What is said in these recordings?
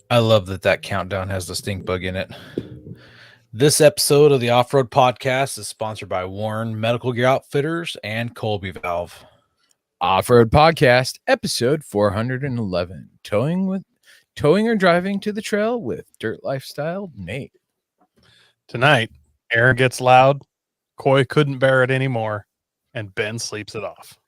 I love that countdown has the stink bug in it. This episode of the Off-Road Podcast is sponsored by Warren Medical Gear Outfitters and Colby Valve. Off-Road Podcast, episode 411. Towing or driving to the trail with Dirtlifestyle Nate. Tonight, Aaron gets loud, Coy couldn't bear it anymore, and Ben sleeps it off.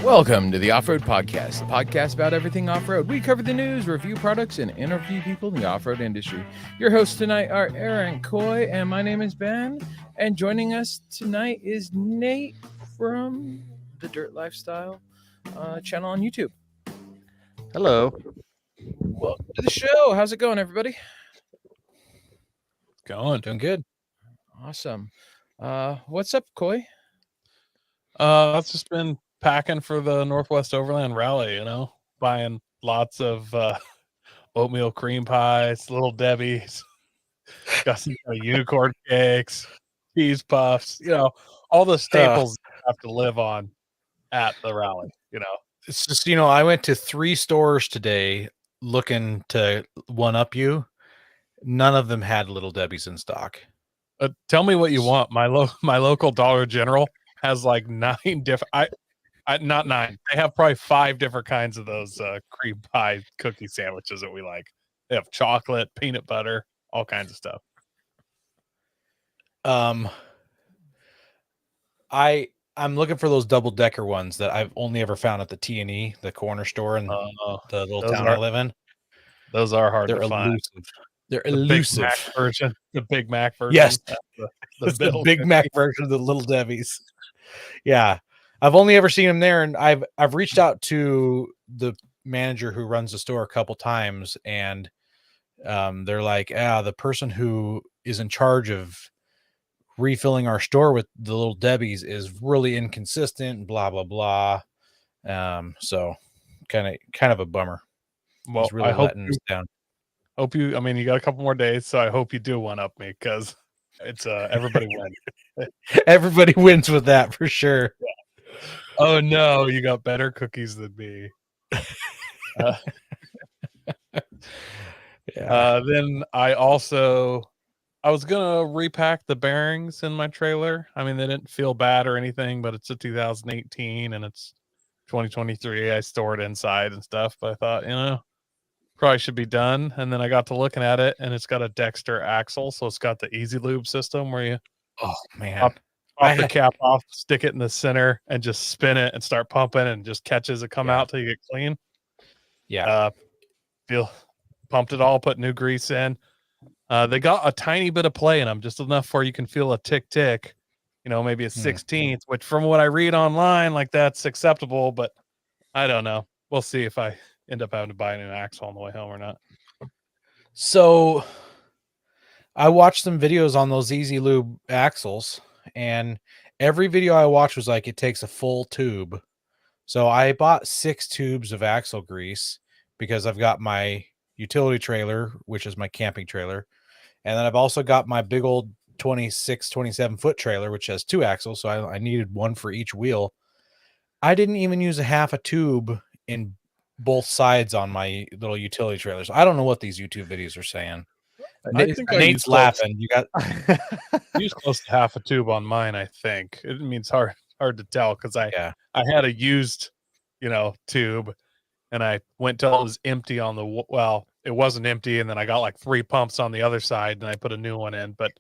Welcome to the Off-Road Podcast, the podcast about everything off-road. We cover the news, review products, and interview people in the off-road industry. Your hosts tonight are Aaron, Coy, and my name is Ben. And joining us tonight is Nate from the Dirt Lifestyle channel on YouTube. Hello. Welcome to the show. How's it going, everybody? Doing good. Awesome. What's up, Coy? I've just been packing for the Northwest Overland Rally, buying lots of oatmeal cream pies, Little Debbie's, got some unicorn cakes, cheese puffs, all the staples you have to live on at the rally, It's just, I went to 3 stores today looking to one-up you. None of them had Little Debbie's in stock. Tell me what you want. My local Dollar General has like 9 different... not 9. They have probably 5 different kinds of those cream pie cookie sandwiches that we like. They have chocolate, peanut butter, all kinds of stuff. I'm looking for those double-decker ones that I've only ever found at the T&E, the corner store in the little town I live in. Those are hard They're to find. elusive. They're elusive. The Big Mac version. Yes. The Big Mac version of the Little Debbie's. Yeah. I've only ever seen them there, and I've reached out to the manager who runs the store a couple times, and they're like, the person who is in charge of refilling our store with the Little Debbie's is really inconsistent, blah blah blah. So kind of a bummer. Well, He's really I hope letting us down. You got a couple more days, so I hope you do one up me, because it's everybody wins. Everybody wins with that for sure. Yeah. Oh no, you got better cookies than me. Then I was gonna repack the bearings in my trailer. I mean, they didn't feel bad or anything, but it's a 2018 and it's 2023. I store it inside and stuff, but I thought, probably should be done. And then I got to looking at it, and it's got a Dexter axle, so it's got the Easy Lube system where you pop the cap off, stick it in the center, and just spin it and start pumping, and just catches it come out till you get clean. Yeah. Pumped it all, put new grease in. They got a tiny bit of play in them, just enough where you can feel a tick, maybe a 16th, which from what I read online, like that's acceptable, but I don't know. We'll see if I end up having to buy a new axle on the way home or not. So I watched some videos on those Easy Lube axles, and every video I watched was like, it takes a full tube. So I bought 6 tubes of axle grease because I've got my utility trailer, which is my camping trailer. And then I've also got my big old 27 foot trailer, which has 2 axles. So I needed one for each wheel. I didn't even use a half a tube in both sides on my little utility trailers. I don't know what these YouTube videos are saying. Nate's laughing. You got use close to half a tube on mine. I think it means hard to tell because I had a used, tube, and I went till it was empty on the it wasn't empty, and then I got like 3 pumps on the other side, and I put a new one in. But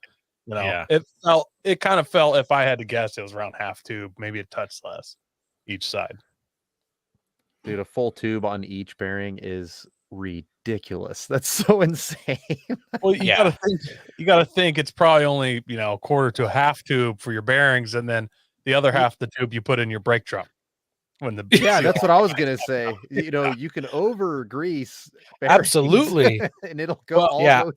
it kind of felt, if I had to guess, it was around half tube, maybe a touch less each side. Dude, a full tube on each bearing is ridiculous. That's so insane. Well, you gotta think it's probably only, a quarter to a half tube for your bearings, and then the other half of the tube you put in your brake drum. That's what I was gonna say. You can over grease absolutely, and it'll go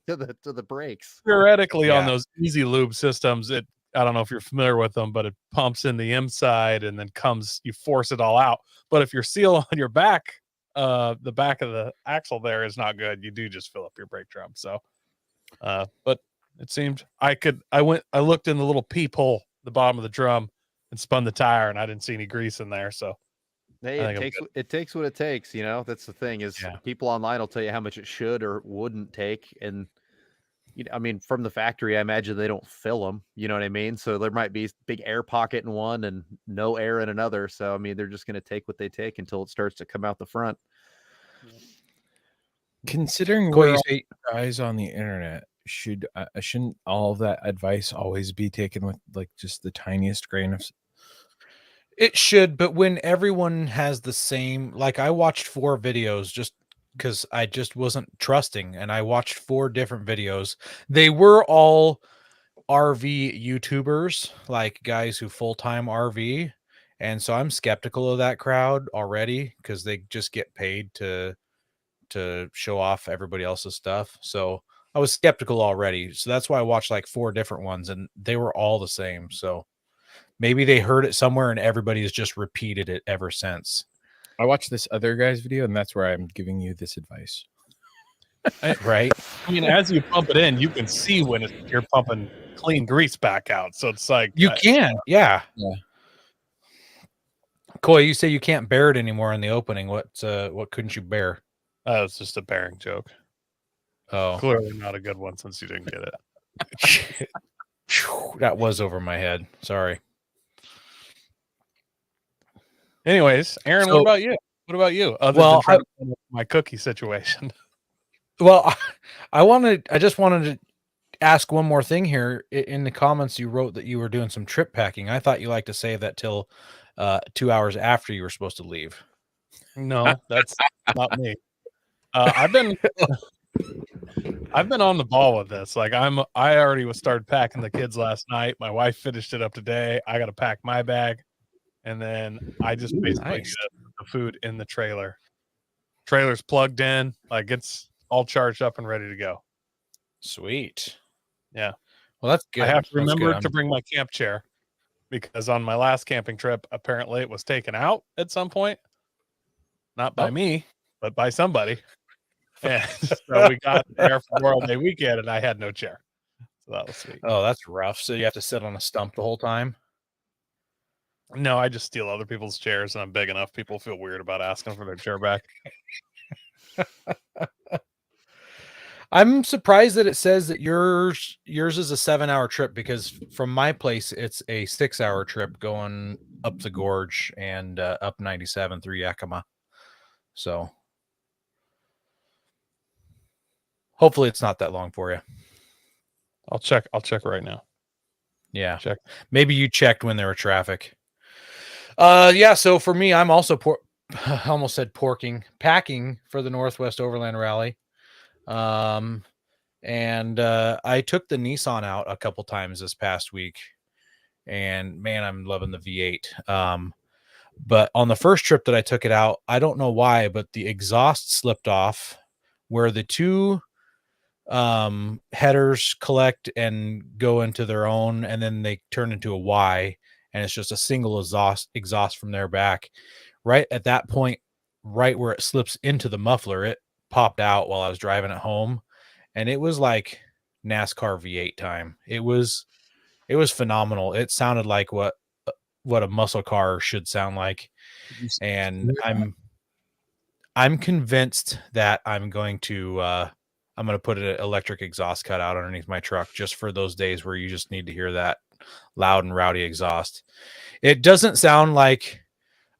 go to the brakes. Theoretically, on those Easy Lube systems, I don't know if you're familiar with them, but it pumps in the inside and then you force it all out. But if your seal on your back, the back of the axle there is not good, you do just fill up your brake drum. So, but it seemed I looked in the little peephole, the bottom of the drum, and spun the tire, and I didn't see any grease in there. So Hey, I it think I'm takes good. it takes what it takes. That's the thing is Yeah. people online will tell you how much it should or wouldn't take, and I mean, from the factory, I imagine they don't fill them. You know what I mean? So there might be big air pocket in one and no air in another. So I mean, they're just going to take what they take until it starts to come out the front. Considering Coy, we're you all say guys on the internet, shouldn't all of that advice always be taken with like just the tiniest grain of it should, but when everyone has the same, like I watched 4 videos just because I just wasn't trusting, and I watched 4 different videos. They were all RV YouTubers, like guys who full-time RV. And so I'm skeptical of that crowd already because they just get paid to show off everybody else's stuff. So I was skeptical already. So that's why I watched like 4 different ones and they were all the same. So maybe they heard it somewhere and everybody has just repeated it ever since. I watched this other guy's video, and that's where I'm giving you this advice. Right? I mean, as you pump it in, you can see when you're pumping clean grease back out. So it's like You can. Yeah. Yeah. Coy, you say you can't bear it anymore in the opening. What couldn't you bear? that was just a bearing joke. Oh. Clearly not a good one since you didn't get it. That was over my head. Sorry. Anyways, Aaron, So- what about you? What about you? Other Well, than trying to finish my cookie situation. Well, I just wanted to ask one more thing here. In the comments, you wrote that you were doing some trip packing. I thought you liked to save that till 2 hours after you were supposed to leave. No, that's not me. I've been on the ball with this. Like I already started packing the kids last night. My wife finished it up today. I got to pack my bag, and then I just basically nice. get the food in the trailer. Trailer's plugged in, like it's all charged up and ready to go. Sweet. Yeah. Well, that's good. I have to That's remember good. to bring my camp chair because on my last camping trip, apparently it was taken out at some point. Not by Oh. me, but by somebody. And so we got there for Memorial Day weekend and I had no chair. So that was sweet. Oh, that's rough. So you have to sit on a stump the whole time. No, I just steal other people's chairs and I'm big enough. People feel weird about asking for their chair back. I'm surprised that it says that yours is a 7-hour trip because from my place it's a 6-hour trip going up the gorge and up 97 through Yakima. So hopefully it's not that long for you. I'll check right now. Yeah. Check. Maybe you checked when there were traffic. Yeah, so for me, I'm also I almost said packing for the Northwest Overland Rally. And I took the Nissan out a couple times this past week, and man, I'm loving the V8. But on the first trip that I took it out, I don't know why, but the exhaust slipped off where the two headers collect and go into their own, and then they turn into a Y, and it's just a single exhaust from their back. Right at that point, right where it slips into the muffler, it popped out while I was driving it home, and it was like NASCAR V8 time. It was phenomenal. It sounded like what a muscle car should sound like, and I'm convinced that I'm going to put an electric exhaust cutout underneath my truck just for those days where you just need to hear that loud and rowdy exhaust. It doesn't sound like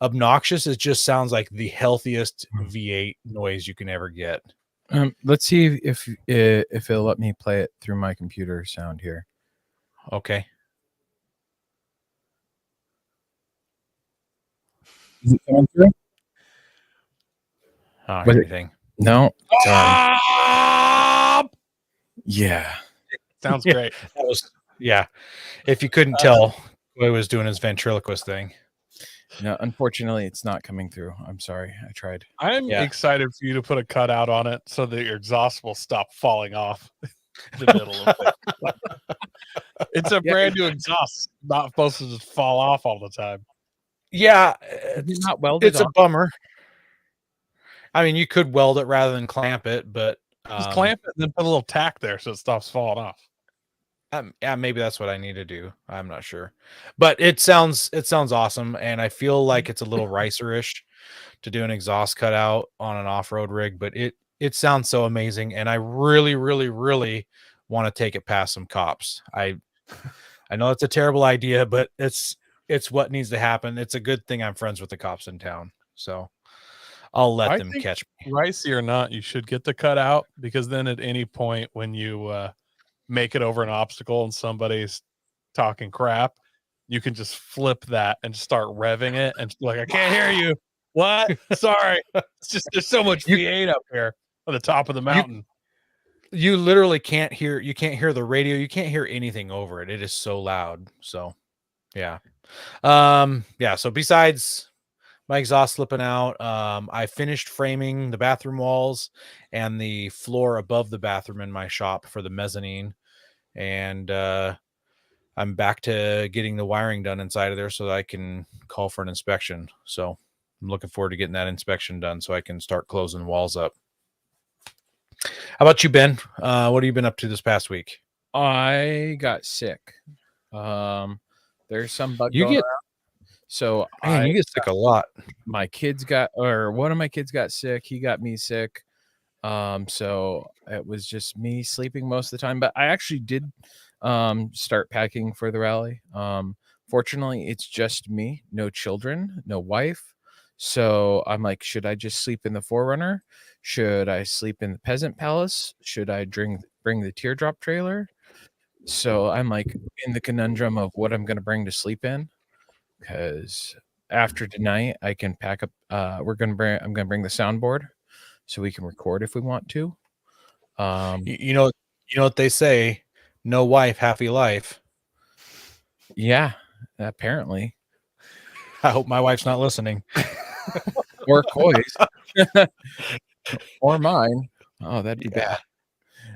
obnoxious. It just sounds like the healthiest V8 noise you can ever get. Let's see if it'll let me play it through my computer sound here. Okay. Is it coming through? I don't hear anything. No. Ah! Yeah. Sounds Yeah. great. That was, yeah. If you couldn't tell, Boy was doing his ventriloquist thing. No, unfortunately, it's not coming through. I'm sorry. I tried. I'm Yeah. excited for you to put a cutout on it so that your exhaust will stop falling off the middle of it. It's a brand new exhaust, not supposed to just fall off all the time. Yeah, Is it not welded it's a on? bummer. I mean, you could weld it rather than clamp it, but Just clamp it and then put a little tack there so it stops falling off. yeah, maybe that's what I need to do. I'm not sure, but it sounds awesome, and I feel like it's a little ricerish. to do an exhaust cutout on an off-road rig, but it sounds so amazing, and I really, really, really want to take it past some cops. I know it's a terrible idea, but it's what needs to happen. It's a good thing I'm friends with the cops in town, so I'll let I them think, catch me. ricey or not, you should get the cutout, because then at any point when you make it over an obstacle and somebody's talking crap, you can just flip that and start revving it and like, I can't hear you. What? Sorry. It's just there's so much You- V8 up here on the top of the mountain. You literally can't hear the radio, you can't hear anything over it. It is so loud. So yeah. Yeah, so besides my exhaust slipping out, I finished framing the bathroom walls and the floor above the bathroom in my shop for the mezzanine, and I'm back to getting the wiring done inside of there so that I can call for an inspection. So I'm looking forward to getting that inspection done so I can start closing walls up. How about you, Ben? What have you been up to this past week? I got sick. There's some bug You going get around. So Man, you get sick a lot. my kids one of my kids got sick. He got me sick. So it was just me sleeping most of the time. But I actually did start packing for the rally. Fortunately, it's just me, no children, no wife. So I'm like, should I just sleep in the Forerunner? Should I sleep in the Peasant Palace? Should I bring the teardrop trailer? So I'm like in the conundrum of what I'm going to bring to sleep in, because after tonight I can pack up. I'm going to bring the soundboard so we can record if we want to. You know what they say, no wife, happy life. Yeah, apparently. I hope my wife's not listening. Or Coy's. Or mine. Oh, that'd be bad.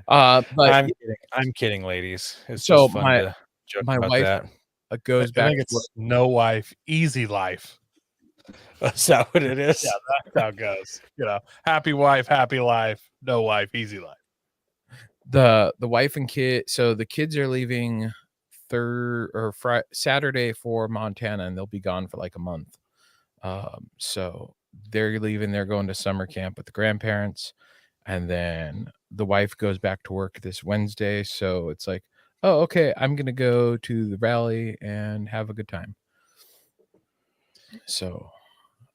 But I'm kidding, ladies. It's So just fun to joke my about wife that. goes I back think to it's no wife, easy life. Is that what it is? Yeah, that's how it goes. Happy wife, happy life. No wife, easy life. the wife and kid. So the kids are leaving Saturday for Montana, and they'll be gone for like a month. So they're leaving. They're going to summer camp with the grandparents, and then the wife goes back to work this Wednesday. So it's like, oh, okay, I'm gonna go to the rally and have a good time. So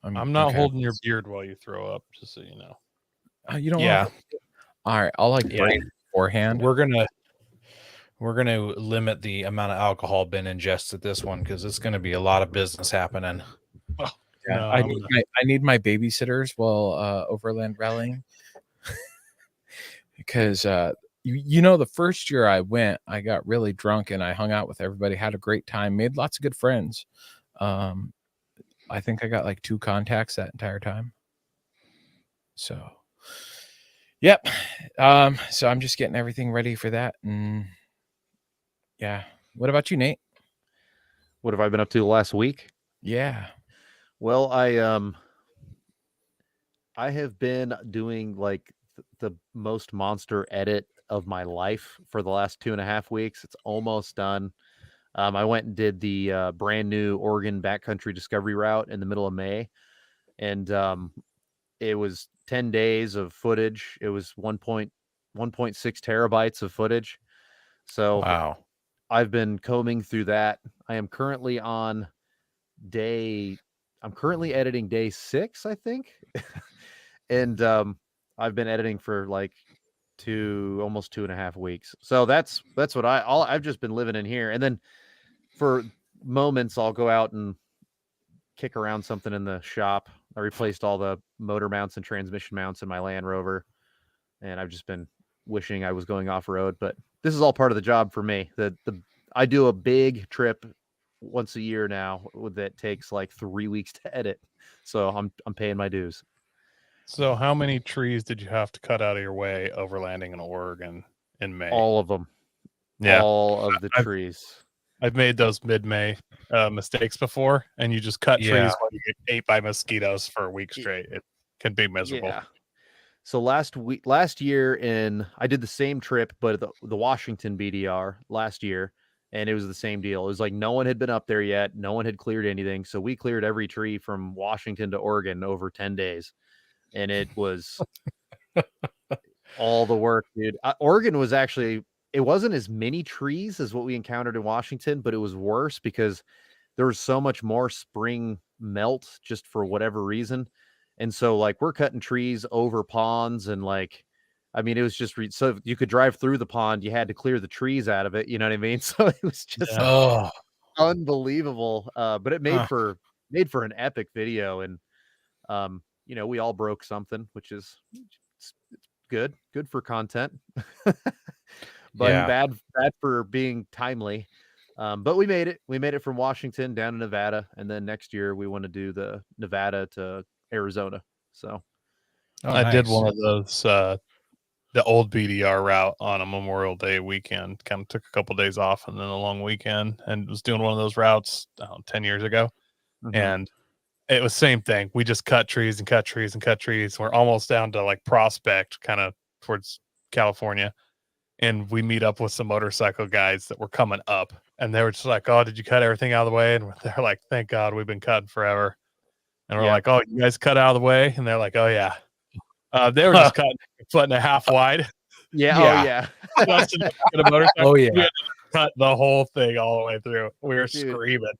I'm not holding your beard while you throw up, just so you know. You don't Yeah. want. All right, I'll braid it beforehand. We're gonna limit the amount of alcohol Ben ingests at this one, because it's gonna be a lot of business happening. Oh, Yeah, no, I need my babysitters while overland rallying, because the first year I went, I got really drunk and I hung out with everybody, had a great time, made lots of good friends. I think I got like 2 contacts that entire time. So, yep. So I'm just getting everything ready for that. And yeah. What about you, Nate? What have I been up to the last week? Yeah. Well, I have been doing like the most monster edit of my life for the last 2.5 weeks. It's almost done. I went and did the brand new Oregon backcountry discovery route in the middle of May, and it was 10 days of footage. It was 1.6 terabytes of footage. So Wow. I've been combing through that. I'm currently editing day 6, I think. And I've been editing for like almost 2.5 weeks. So that's what I've just been living in here. And then for moments I'll go out and kick around something in the shop. I replaced all the motor mounts and transmission mounts in my Land Rover, and I've just been wishing I was going off road, but this is all part of the job for me. I do a big trip once a year now that takes like 3 weeks to edit. So I'm paying my dues. So how many trees did you have to cut out of your way overlanding in Oregon in May? All of them. Yeah. All of the trees. I've made those mid-May mistakes before, and you just cut trees while you get ate by mosquitoes for a week straight. It can be miserable. Yeah. So last year I did the same trip, but the Washington BDR last year, and it was the same deal. It was like no one had been up there yet. No one had cleared anything. So we cleared every tree from Washington to Oregon over 10 days. And it was all the work, dude. Oregon was actually, it wasn't as many trees as what we encountered in Washington, but it was worse because there was so much more spring melt just for whatever reason. And so like we're cutting trees over ponds and like, I mean, it was just so you could drive through the pond, you had to clear the trees out of it. You know what I mean? So it was just Oh, unbelievable. But it made Huh. for an epic video. And you know, we all broke something, which is it's good for content. But yeah. bad for being timely. But we made it from Washington down to Nevada, and then next year we want to do the Nevada to Arizona. So Oh, I did nice. one of those, the old BDR route on a Memorial Day weekend. Kind of took a couple days off and then a long weekend, and was doing one of those routes 10 years ago. And it was same thing. We just cut trees and cut trees and cut trees. We're almost down to like Prospect, kind of towards California. And we meet up with some motorcycle guys that were coming up, and they were just like, "Oh, did you cut everything out of the way?" And they're like, "Thank God, we've been cutting forever." And we're Yeah. like, "Oh, you guys cut out of the way?" And they're like, "Oh yeah." They were just cutting a foot and a half wide. yeah, Yeah. oh yeah. Just to get a motorcycle. Oh We yeah. had to cut the whole thing all the way through. We were Dude. screaming.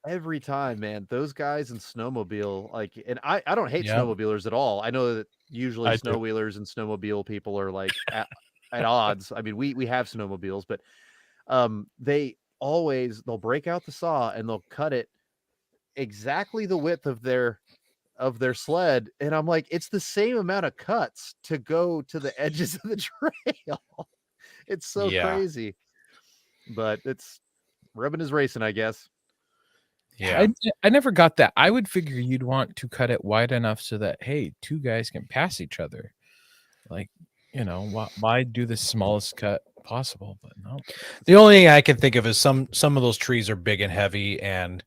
Every time, man, those guys in snowmobile, like, and I don't hate Yep. snowmobilers at all. I know that usually I do. snowwheelers and snowmobile people are like at odds. I mean, we have snowmobiles, but they'll break out the saw and they'll cut it exactly the width of their sled, and I'm like, it's the same amount of cuts to go to the edges of the trail. It's so Yeah. crazy, but it's rubbing is racing, I guess. Yeah. I never got that. I would figure you'd want to cut it wide enough so that, hey, two guys can pass each other. Like, you know, why do the smallest cut possible? But no. The only thing I can think of is some of those trees are big and heavy, and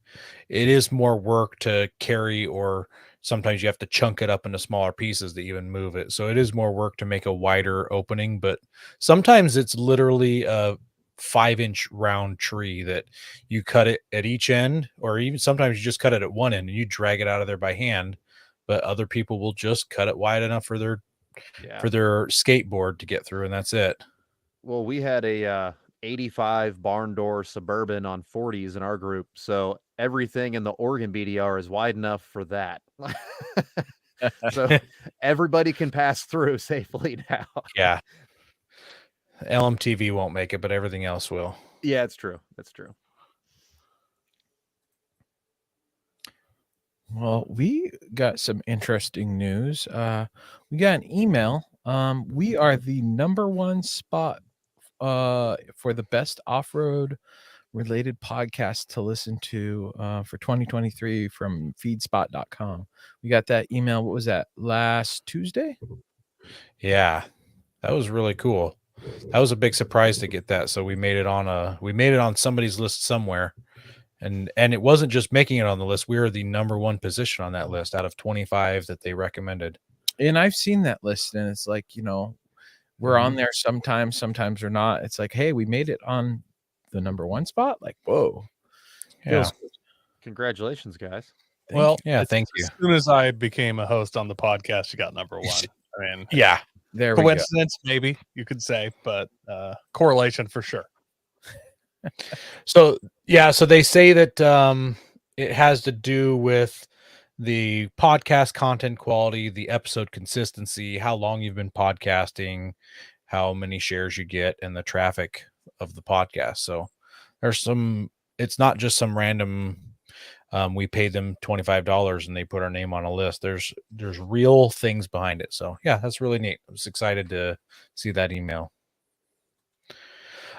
it is more work to carry, or sometimes you have to chunk it up into smaller pieces to even move it. So it is more work to make a wider opening, but sometimes it's literally a 5-inch round tree that you cut it at each end, or even sometimes you just cut it at one end and you drag it out of there by hand. But other people will just cut it wide enough for their Yeah. skateboard to get through, and that's it. Well, we had a 85 barn door Suburban on 40s in our group, so everything in the Oregon BDR is wide enough for that. So everybody can pass through safely now. Yeah. LMTV won't make it, but everything else will. Yeah, it's true. That's true. Well, we got some interesting news. We got an email. We are the #1 spot for the best off-road related podcast to listen to for 2023 from feedspot.com. We got that email. What was that? Last Tuesday? Yeah. That was really cool. That was a big surprise to get that. So we made it on somebody's list somewhere. And it wasn't just making it on the list. We were the #1 position on that list out of 25 that they recommended. And I've seen that list, and it's like, you know, we're on there sometimes we're not. It's like, hey, we made it on the #1 spot. Like, whoa. Yeah. Feels good. Congratulations, guys. Well, Yeah, as thank you. soon as I became a host on the podcast, you got #1. I mean, Yeah. There we go. coincidence, maybe you could say, but correlation for sure. So they say that it has to do with the podcast content quality, the episode consistency, how long you've been podcasting, how many shares you get, and the traffic of the podcast. So it's not just some random we paid them $25 and they put our name on a list. There's real things behind it. So yeah, that's really neat. I was excited to see that email.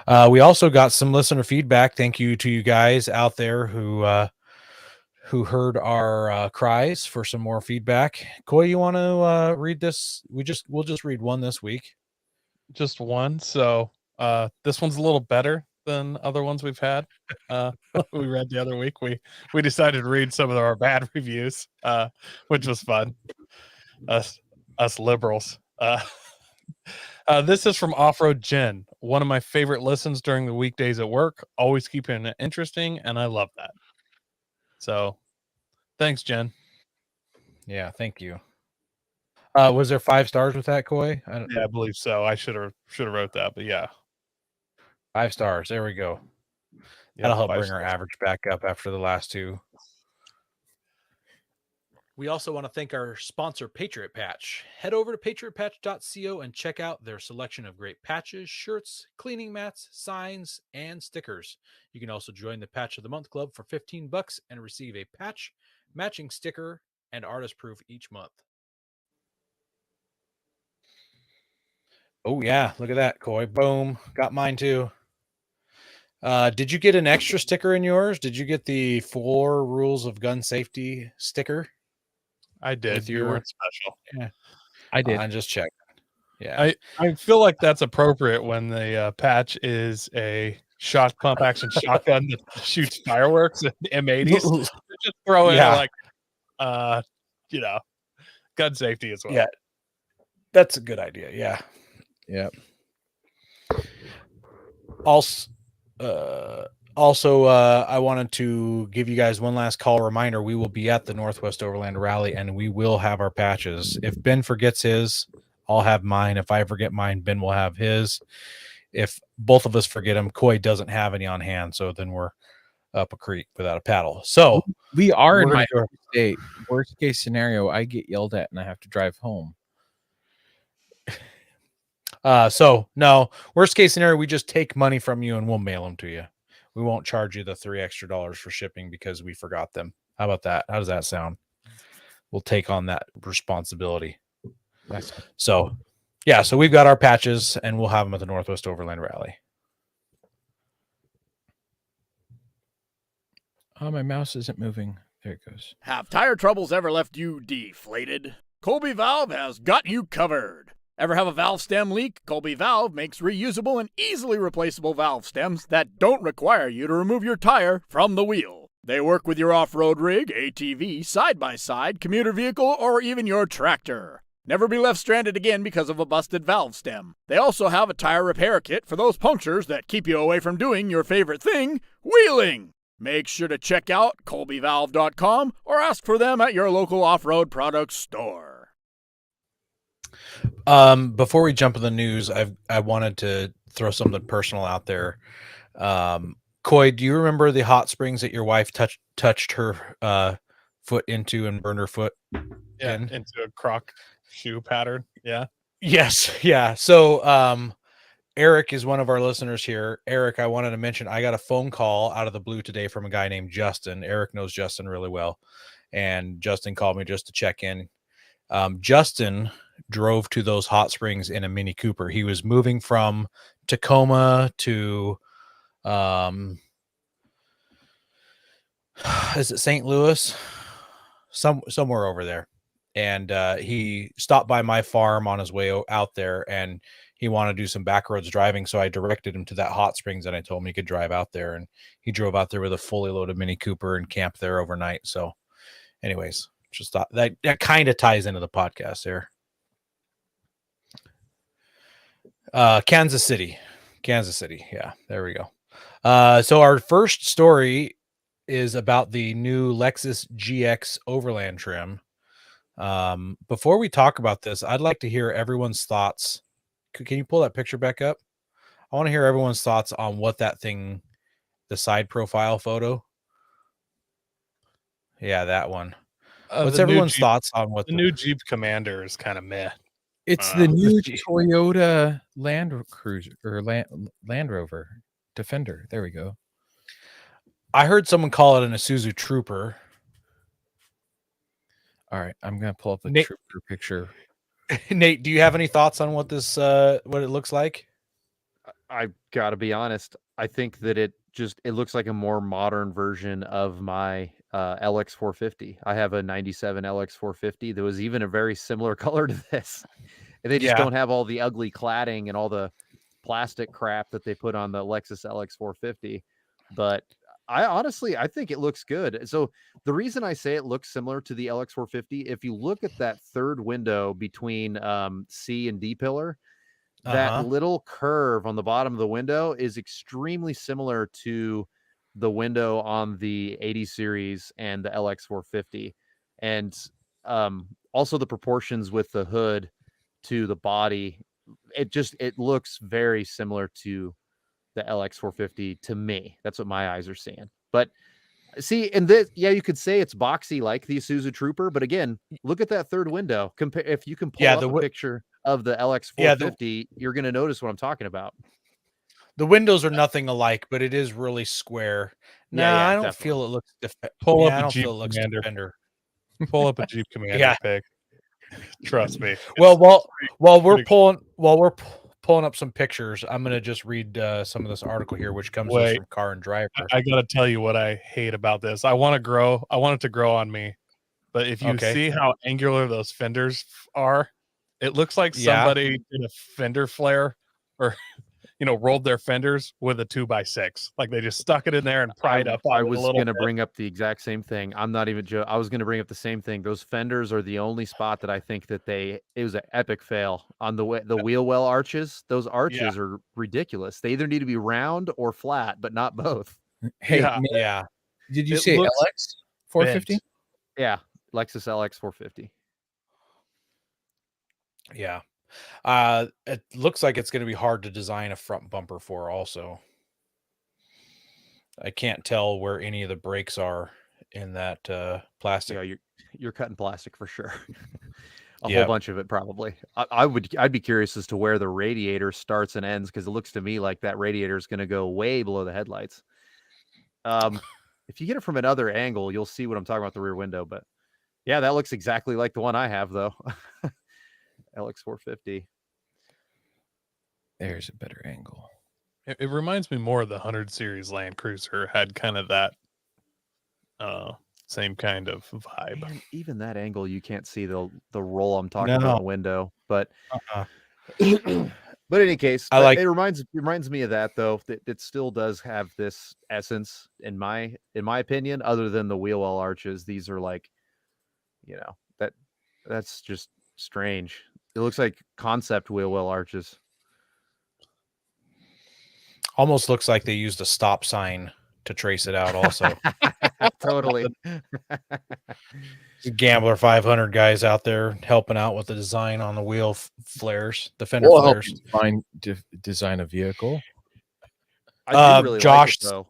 We also got some listener feedback. Thank you to you guys out there who heard our cries for some more feedback. Coy, you want to read this? We'll just read one this week. Just one. So this one's a little better than other ones we've had. We read the other week. We decided to read some of our bad reviews, which was fun. Us liberals. This is from Off-Road Jen. One of my favorite listens during the weekdays at work. Always keeping it interesting, and I love that. So, thanks, Jen. Yeah, thank you. Was there 5 stars with that, Coy? Yeah, I believe so. I should have wrote that, but yeah. 5 stars. There we go. That'll help bring our average back up after the last 2. We also want to thank our sponsor, Patriot Patch. Head over to patriotpatch.co and check out their selection of great patches, shirts, cleaning mats, signs, and stickers. You can also join the Patch of the Month Club for $15 and receive a patch, matching sticker, and artist proof each month. Oh, yeah. Look at that, Coy. Boom. Got mine too. Did you get an extra sticker in yours? Did you get the 4 rules of gun safety sticker? I did. You weren't special. Yeah, I did. I just checked. Yeah, I feel like that's appropriate when the patch is a shot pump action shotgun that shoots fireworks and M80s. Just throw in like, gun safety as well. Yeah, that's a good idea. Yeah, yeah. Also, I wanted to give you guys one last call reminder. We will be at the Northwest Overland Rally, and we will have our patches. If Ben forgets his, I'll have mine. If I forget mine, Ben will have his. If both of us forget them, Coy doesn't have any on hand, so then we're up a creek without a paddle. So we are in my state. Worst case scenario, I get yelled at and I have to drive home. So no, worst case scenario, we just take money from you and we'll mail them to you. We won't charge you the $3 extra for shipping because we forgot them. How about that? How does that sound? We'll take on that responsibility. So, yeah, so we've got our patches and we'll have them at the Northwest Overland Rally. Oh, my mouse isn't moving. There it goes. Have tire troubles ever left you deflated? Colby Valve has got you covered. Ever have a valve stem leak? Colby Valve makes reusable and easily replaceable valve stems that don't require you to remove your tire from the wheel. They work with your off-road rig, ATV, side-by-side, commuter vehicle, or even your tractor. Never be left stranded again because of a busted valve stem. They also have a tire repair kit for those punctures that keep you away from doing your favorite thing, wheeling. Make sure to check out colbyvalve.com or ask for them at your local off-road products store. Before we jump to the news, I wanted to throw something personal out there. Coy, do you remember the hot springs that your wife touched her foot into and burned her foot? Yeah, into a croc shoe pattern. Yeah. Yes. Yeah. So, Eric is one of our listeners here. Eric, I wanted to mention, I got a phone call out of the blue today from a guy named Justin. Eric knows Justin really well. And Justin called me just to check in. Justin drove to those hot springs in a Mini Cooper. He was moving from Tacoma to, is it St. Louis? Somewhere over there. And he stopped by my farm on his way out there, and he wanted to do some backroads driving. So I directed him to that hot springs, and I told him he could drive out there. And he drove out there with a fully loaded Mini Cooper and camped there overnight. So anyways, just thought that kind of ties into the podcast there. Kansas City. Yeah, there we go. So our first story is about the new Lexus GX Overland trim. Before we talk about this, I'd like to hear everyone's thoughts. Can you pull that picture back up? I want to hear everyone's thoughts on what that thing, the side profile photo. Yeah, that one. What's everyone's thoughts on what the new Jeep Commander is kind of meh? It's the new Toyota Land Cruiser or Land Rover Defender. There we go. I heard someone call it an Isuzu Trooper. All right, I'm gonna pull up the Trooper picture. Nate, do you have any thoughts on what this what it looks like? I gotta be honest. I think that it looks like a more modern version of my LX450. I have a 97 LX450 that was even a very similar color to this. And they just don't have all the ugly cladding and all the plastic crap that they put on the Lexus LX450. But I think it looks good. So the reason I say it looks similar to the LX450, if you look at that third window between C and D pillar, that Uh-huh. little curve on the bottom of the window is extremely similar to the window on the 80 series and the LX450. And also the proportions with the hood to the body, it looks very similar to the LX450 to me. That's what my eyes are seeing. But see, and this, yeah, you could say it's boxy like the Isuzu Trooper, but again, look at that third window. Compare if you can pull Yeah, up a picture of the yeah, LX450, you're going to notice what I'm talking about. the windows are nothing alike, but it is really square. Yeah, Nah, yeah, I don't definitely. feel it looks Pull yeah, up I a don't Jeep feel it looks Commander. Defender. Pull up a Jeep Commander Yeah. pic. Trust me. Well, while we're pretty good. pulling up some pictures, I'm gonna just read some of this article here, which comes to us Wait, from Car and Driver. I gotta tell you what I hate about this. I want it to grow on me. But if you Okay. see how angular those fenders are, it looks like Yeah. somebody did a fender flare or rolled their fenders with a 2x6. Like they just stuck it in there and pried up I on it a was little going to bit. bring up the exact same thing. I'm not even I was going to bring up the same thing. Those fenders are the only spot that I think that it was an epic fail on the wheel well arches. Those arches are ridiculous. They either need to be round or flat, but not both. Hey, Yeah. Nick, Yeah. did you It say looks LX 450? bent. Yeah, Lexus LX 450. Yeah. It looks like it's gonna be hard to design a front bumper for also. I can't tell where any of the brakes are in that plastic. Yeah, you're cutting plastic for sure. A Yeah. whole bunch of it probably. I'd be curious as to where the radiator starts and ends, because it looks to me like that radiator is going to go way below the headlights. If you get it from another angle, you'll see what I'm talking about, the rear window. But yeah, that looks exactly like the one I have though. LX450. There's a better angle. It reminds me more of the 100 series Land Cruiser. Had kind of that same kind of vibe. Man, even that angle, you can't see the roll I'm talking about in No. the window. But Uh-uh. but in any case, I like it reminds me of that though. That it still does have this essence in my opinion. Other than the wheel well arches, these are like, that's just strange. It looks like concept wheel well arches. almost looks like they used a stop sign to trace it out also. Totally. Gambler 500 guys out there helping out with the design on the wheel flares, the fender We'll help flares. you design a vehicle. I do really Josh, like it though.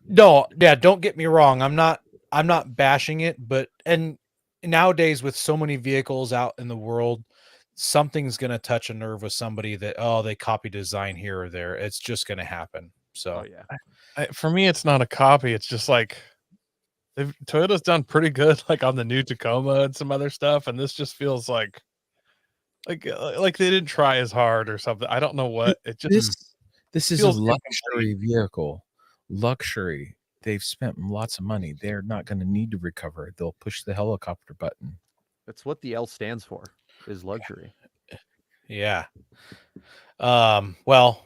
No, yeah, don't get me wrong. I'm not bashing it, but and nowadays with so many vehicles out in the world, something's gonna touch a nerve with somebody that they copy design here or there. It's just gonna happen. So Oh yeah. For me, it's not a copy. It's just like Toyota's done pretty good, like on the new Tacoma and some other stuff, and this just feels like they didn't try as hard or something. I don't know what it just. This is a feels luxury vehicle. Luxury. They've spent lots of money. They're not going to need to recover. They'll push the helicopter button. That's what the L stands for, is luxury. yeah. Well,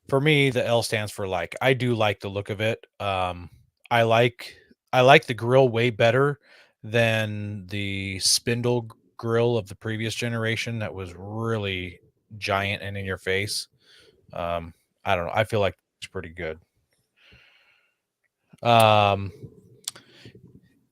for me, the L stands for like. I do like the look of it. I like the grill way better than the spindle grill of the previous generation that was really giant and in your face. I don't know. I feel like it's pretty good.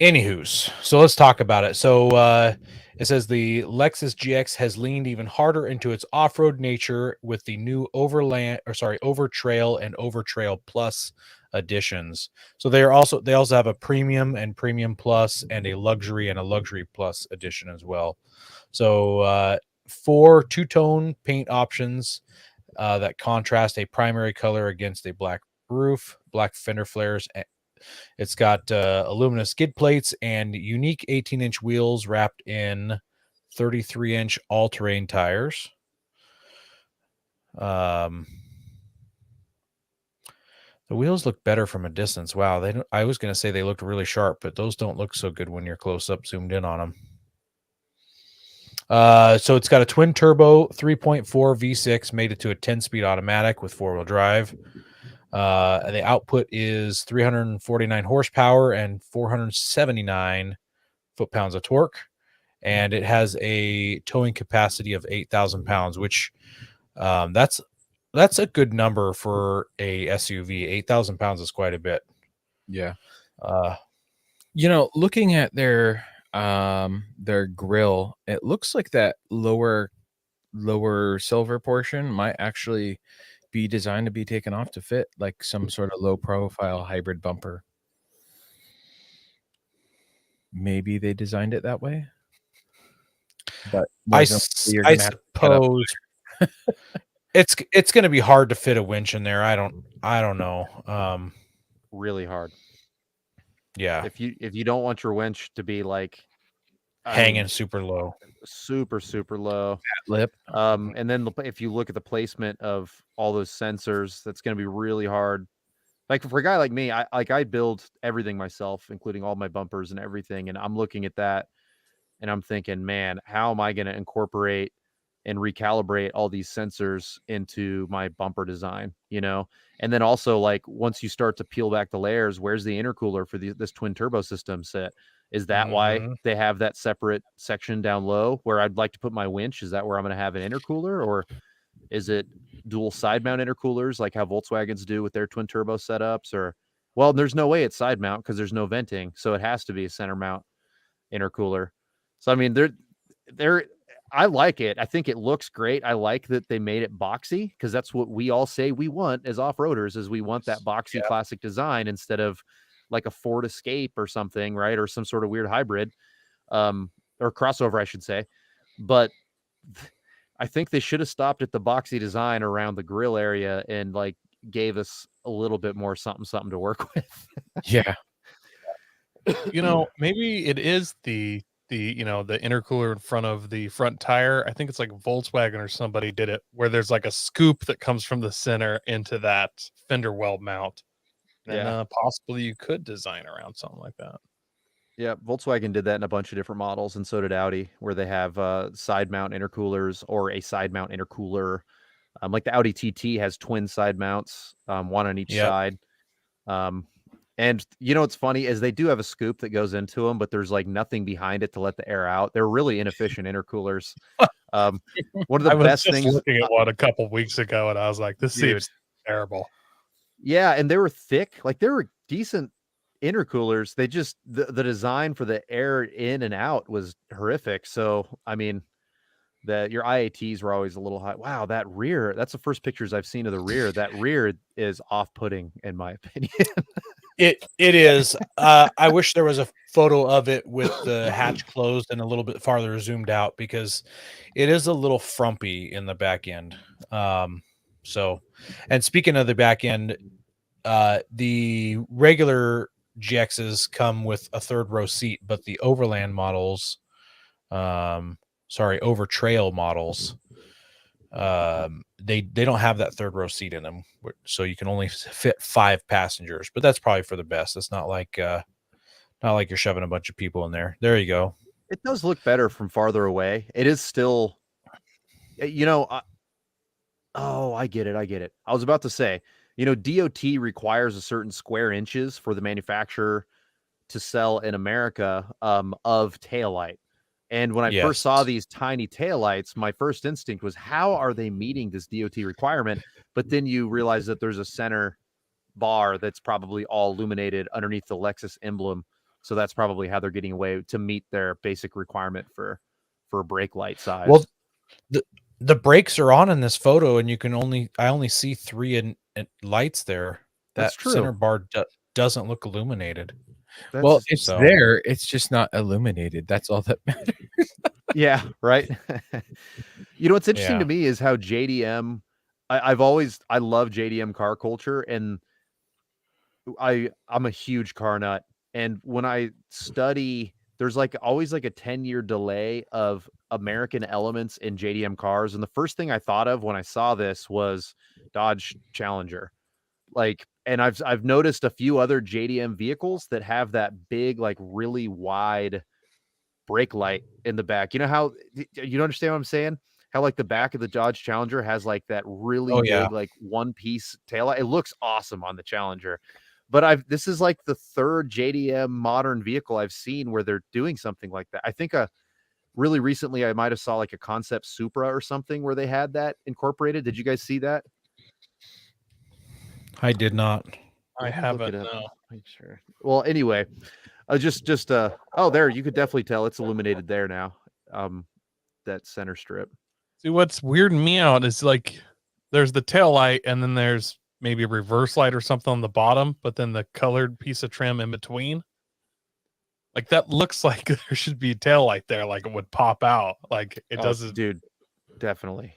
Anywho's, so let's talk about it. So it says the Lexus GX has leaned even harder into its off-road nature with the new Overtrail and Overtrail Plus editions. So they also have a premium and premium plus and a luxury plus edition as well. So 4 two-tone paint options that contrast a primary color against a black roof, black fender flares. It's got aluminum skid plates and unique 18-inch wheels wrapped in 33-inch all-terrain tires. The wheels look better from a distance. Wow, I was going to say they looked really sharp, but those don't look so good when you're close up, zoomed in on them. So it's got a twin turbo 3.4 V6 made it to a 10-speed automatic with 4-wheel drive. The output is 349 horsepower and 479 foot-pounds of torque, and it has a towing capacity of 8,000 pounds, which That's a good number for a SUV. 8,000 pounds is quite a bit. Yeah. Uh, Looking at their grill, it looks like that lower silver portion might actually be designed to be taken off to fit like some sort of low profile hybrid bumper. Maybe they designed it that way. But I you're I gonna have to cut up. suppose it's going to be hard to fit a winch in there. I don't know. Really hard. Yeah, If you don't want your winch to be like, I hanging mean, super low. super low. Lip. And then if you look at the placement of all those sensors, that's going to be really hard. Like for a guy like me, I build everything myself, including all my bumpers and everything. And I'm looking at that and I'm thinking, man, how am I going to incorporate and recalibrate all these sensors into my bumper design, And then also, like, once you start to peel back the layers, where's the intercooler for this twin turbo system sit? Is that why Mhm. they have that separate section down low where I'd like to put my winch? Is that where I'm going to have an intercooler, or is it dual side mount intercoolers like how Volkswagens do with their twin turbo setups? Or, well, there's no way it's side mount because there's no venting, so it has to be a center mount intercooler. So I mean, they're I like it. I think it looks great. I like that they made it boxy because that's what we all say we want as off-roaders, is we want that boxy Yeah. classic design instead of like a Ford Escape or something, right? Or some sort of weird hybrid, or crossover, I should say. But I think they should have stopped at the boxy design around the grill area and like gave us a little bit more something to work with. Yeah. Maybe it is the intercooler in front of the front tire. I think it's like Volkswagen or somebody did it where there's like a scoop that comes from the center into that fender well mount. And Yeah. possibly you could design around something like that. Yeah, Volkswagen did that in a bunch of different models, and so did Audi, where they have side mount intercoolers or a side mount intercooler. Like the Audi TT has twin side mounts, one on each Yep. side. And what's funny is they do have a scoop that goes into them, but there's like nothing behind it to let the air out. They're really inefficient intercoolers. One of the I was best just things, looking at one a couple weeks ago, and I was like, "This dude. seems terrible." Yeah, and they were thick. Like they were decent intercoolers. They just the design for the air in and out was horrific. So I mean, your IATs were always a little high. Wow, that rear, that's the first pictures I've seen of the rear. That rear is off-putting, in my opinion. It is. I wish there was a photo of it with the hatch closed and a little bit farther zoomed out because it is a little frumpy in the back end. So, and speaking of the back end, the regular GXs come with a third row seat, but the Overland models, over trail models, they don't have that third row seat in them, so you can only fit 5 passengers, but that's probably for the best. It's not like you're shoving a bunch of people in there. There you go. It does look better from farther away. It is still, I get it. I was about to say, DOT requires a certain square inches for the manufacturer to sell in America of taillight. And when I first saw Yes. these tiny taillights, my first instinct was, how are they meeting this DOT requirement? But then you realize that there's a center bar that's probably all illuminated underneath the Lexus emblem. So that's probably how they're getting away to meet their basic requirement for brake light size. Well, the brakes are on in this photo, and I only see 3 in lights there. That's That true. center bar doesn't look illuminated. Well, it's there. It's just not illuminated. That's all that matters. Yeah, right. What's interesting to Yeah. me is how JDM. I love JDM car culture, and I'm a huge car nut. And when I study, there's like always like a 10-year delay of American elements in JDM cars. And the first thing I thought of when I saw this was Dodge Challenger. Like, and I've noticed a few other JDM vehicles that have that big, like really wide brake light in the back. You know how you understand what I'm saying? How like the back of the Dodge Challenger has like that really yeah. big, like one piece taillight. It looks awesome on the Challenger. But this is like the third JDM modern vehicle I've seen where they're doing something like that. I think really recently, I might have saw like a concept Supra or something where they had that incorporated. Did you guys see that? I did not. I Let me look haven't. it up. No. Make sure. Well, anyway, oh, there you could definitely tell it's illuminated there now. That center strip. See, what's weirding me out is like there's the tail light, and then there's maybe a reverse light or something on the bottom, but then the colored piece of trim in between. Like that looks like there should be a tail light there, like it would pop out. Like it doesn't. Dude. Definitely.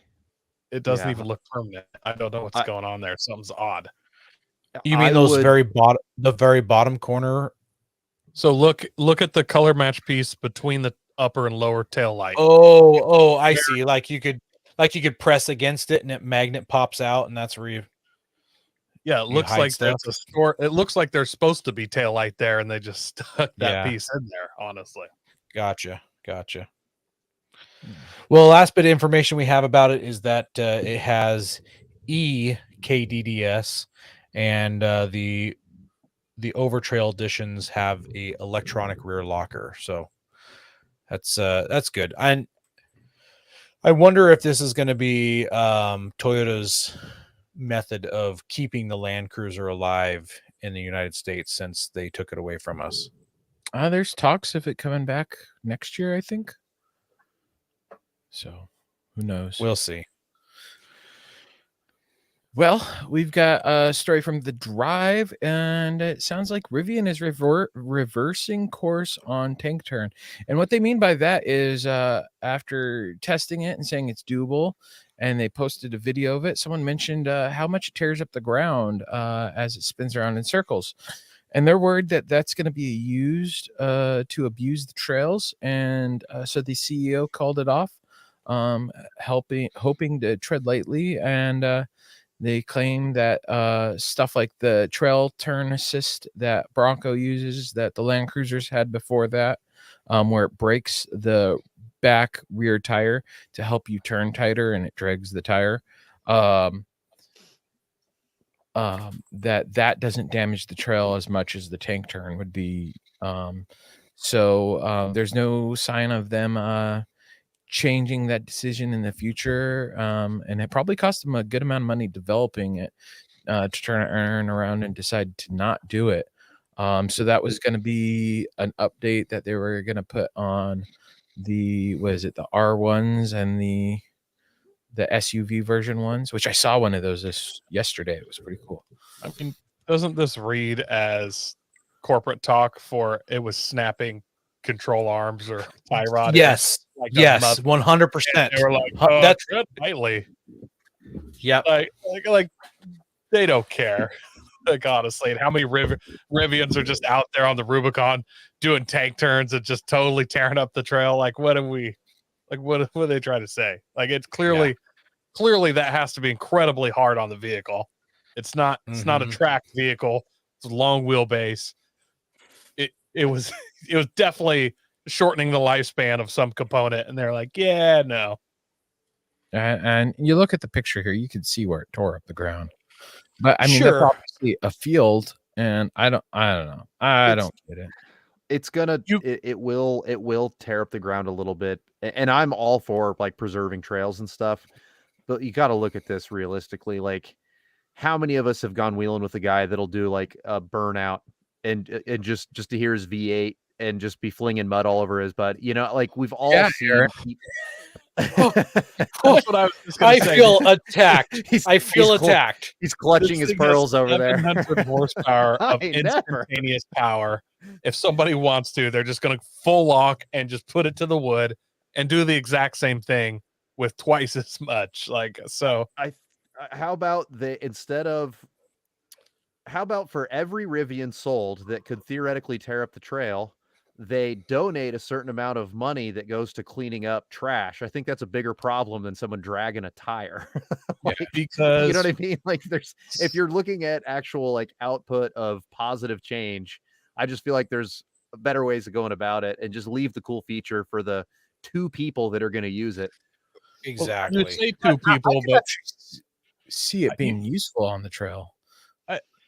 It doesn't Yeah. even look permanent. I don't know what's going on there. Something's odd. You mean I those would- the very bottom corner? So look at the color match piece between the upper and lower tail light. Oh, I see. Like you could press against it and it magnet pops out, and that's where you. Yeah, it You looks hide like stuff? there's a store. It looks like there's supposed to be tail light there, and they just stuck that Yeah. piece in there. Honestly, Gotcha. Well, last bit of information we have about it is that it has EKDDS, and the Overtrail editions have a electronic rear locker. So that's good. And I wonder if this is going to be Toyota's method of keeping the Land Cruiser alive in the United States since they took it away from us. There's talks of it coming back next year, I think. So who knows? We'll see. Well, we've got a story from The Drive, and it sounds like Rivian is reversing course on tank turn. And what they mean by that is after testing it and saying it's doable, and they posted a video of it, someone mentioned how much it tears up the ground as it spins around in circles. And they're worried that that's going to be used to abuse the trails. And so the CEO called it off, hoping to tread lightly. And they claim that stuff like the trail turn assist that Bronco uses, that the Land Cruisers had before that, where it breaks the back rear tire to help you turn tighter and it drags the tire, that doesn't damage the trail as much as the tank turn would be. So there's no sign of them changing that decision in the future, and it probably cost them a good amount of money developing it to turn around and decide to not do it. So that was going to be an update that they were going to put on the R1s and the SUV version ones, which I saw one of those yesterday. It was pretty cool. I mean, doesn't this read as corporate talk for it was snapping control arms or tie rod? Yes, Like yes, 100%. They were like, oh, That's tread lightly. yeah. Like they don't care. Like honestly, and how many Rivians are just out there on the Rubicon doing tank turns and just totally tearing up the trail? Like, what are they trying to say? Like, it's clearly that has to be incredibly hard on the vehicle. It's not a tracked vehicle. It's a long wheelbase. It was definitely shortening the lifespan of some component, and they're like, yeah, no. And you look at the picture here, you can see where it tore up the ground. But I mean, Sure. that's obviously a field, and I don't know. I don't get it. It's gonna it will tear up the ground a little bit, and I'm all for like preserving trails and stuff, but you got to look at this realistically. Like, how many of us have gone wheeling with a guy that'll do like a burnout and just to hear his V8 and just be flinging mud all over his butt? You know, like we've all seen. Aaron. That's what I was just gonna I say. feel attacked. I feel he's cl- attacked. He's clutching his pearls over there. 700 horsepower of I never. instantaneous power. If somebody wants to, they're just going to full lock and just put it to the wood and do the exact same thing with twice as much. Like, so How about for every Rivian sold that could theoretically tear up the trail, they donate a certain amount of money that goes to cleaning up trash? I think that's a bigger problem than someone dragging a tire. because you know what I mean? Like, if you're looking at actual like output of positive change, I just feel like there's better ways of going about it, and just leave the cool feature for the two people that are going to use it. Exactly. you say two people, but See it being useful on the trail.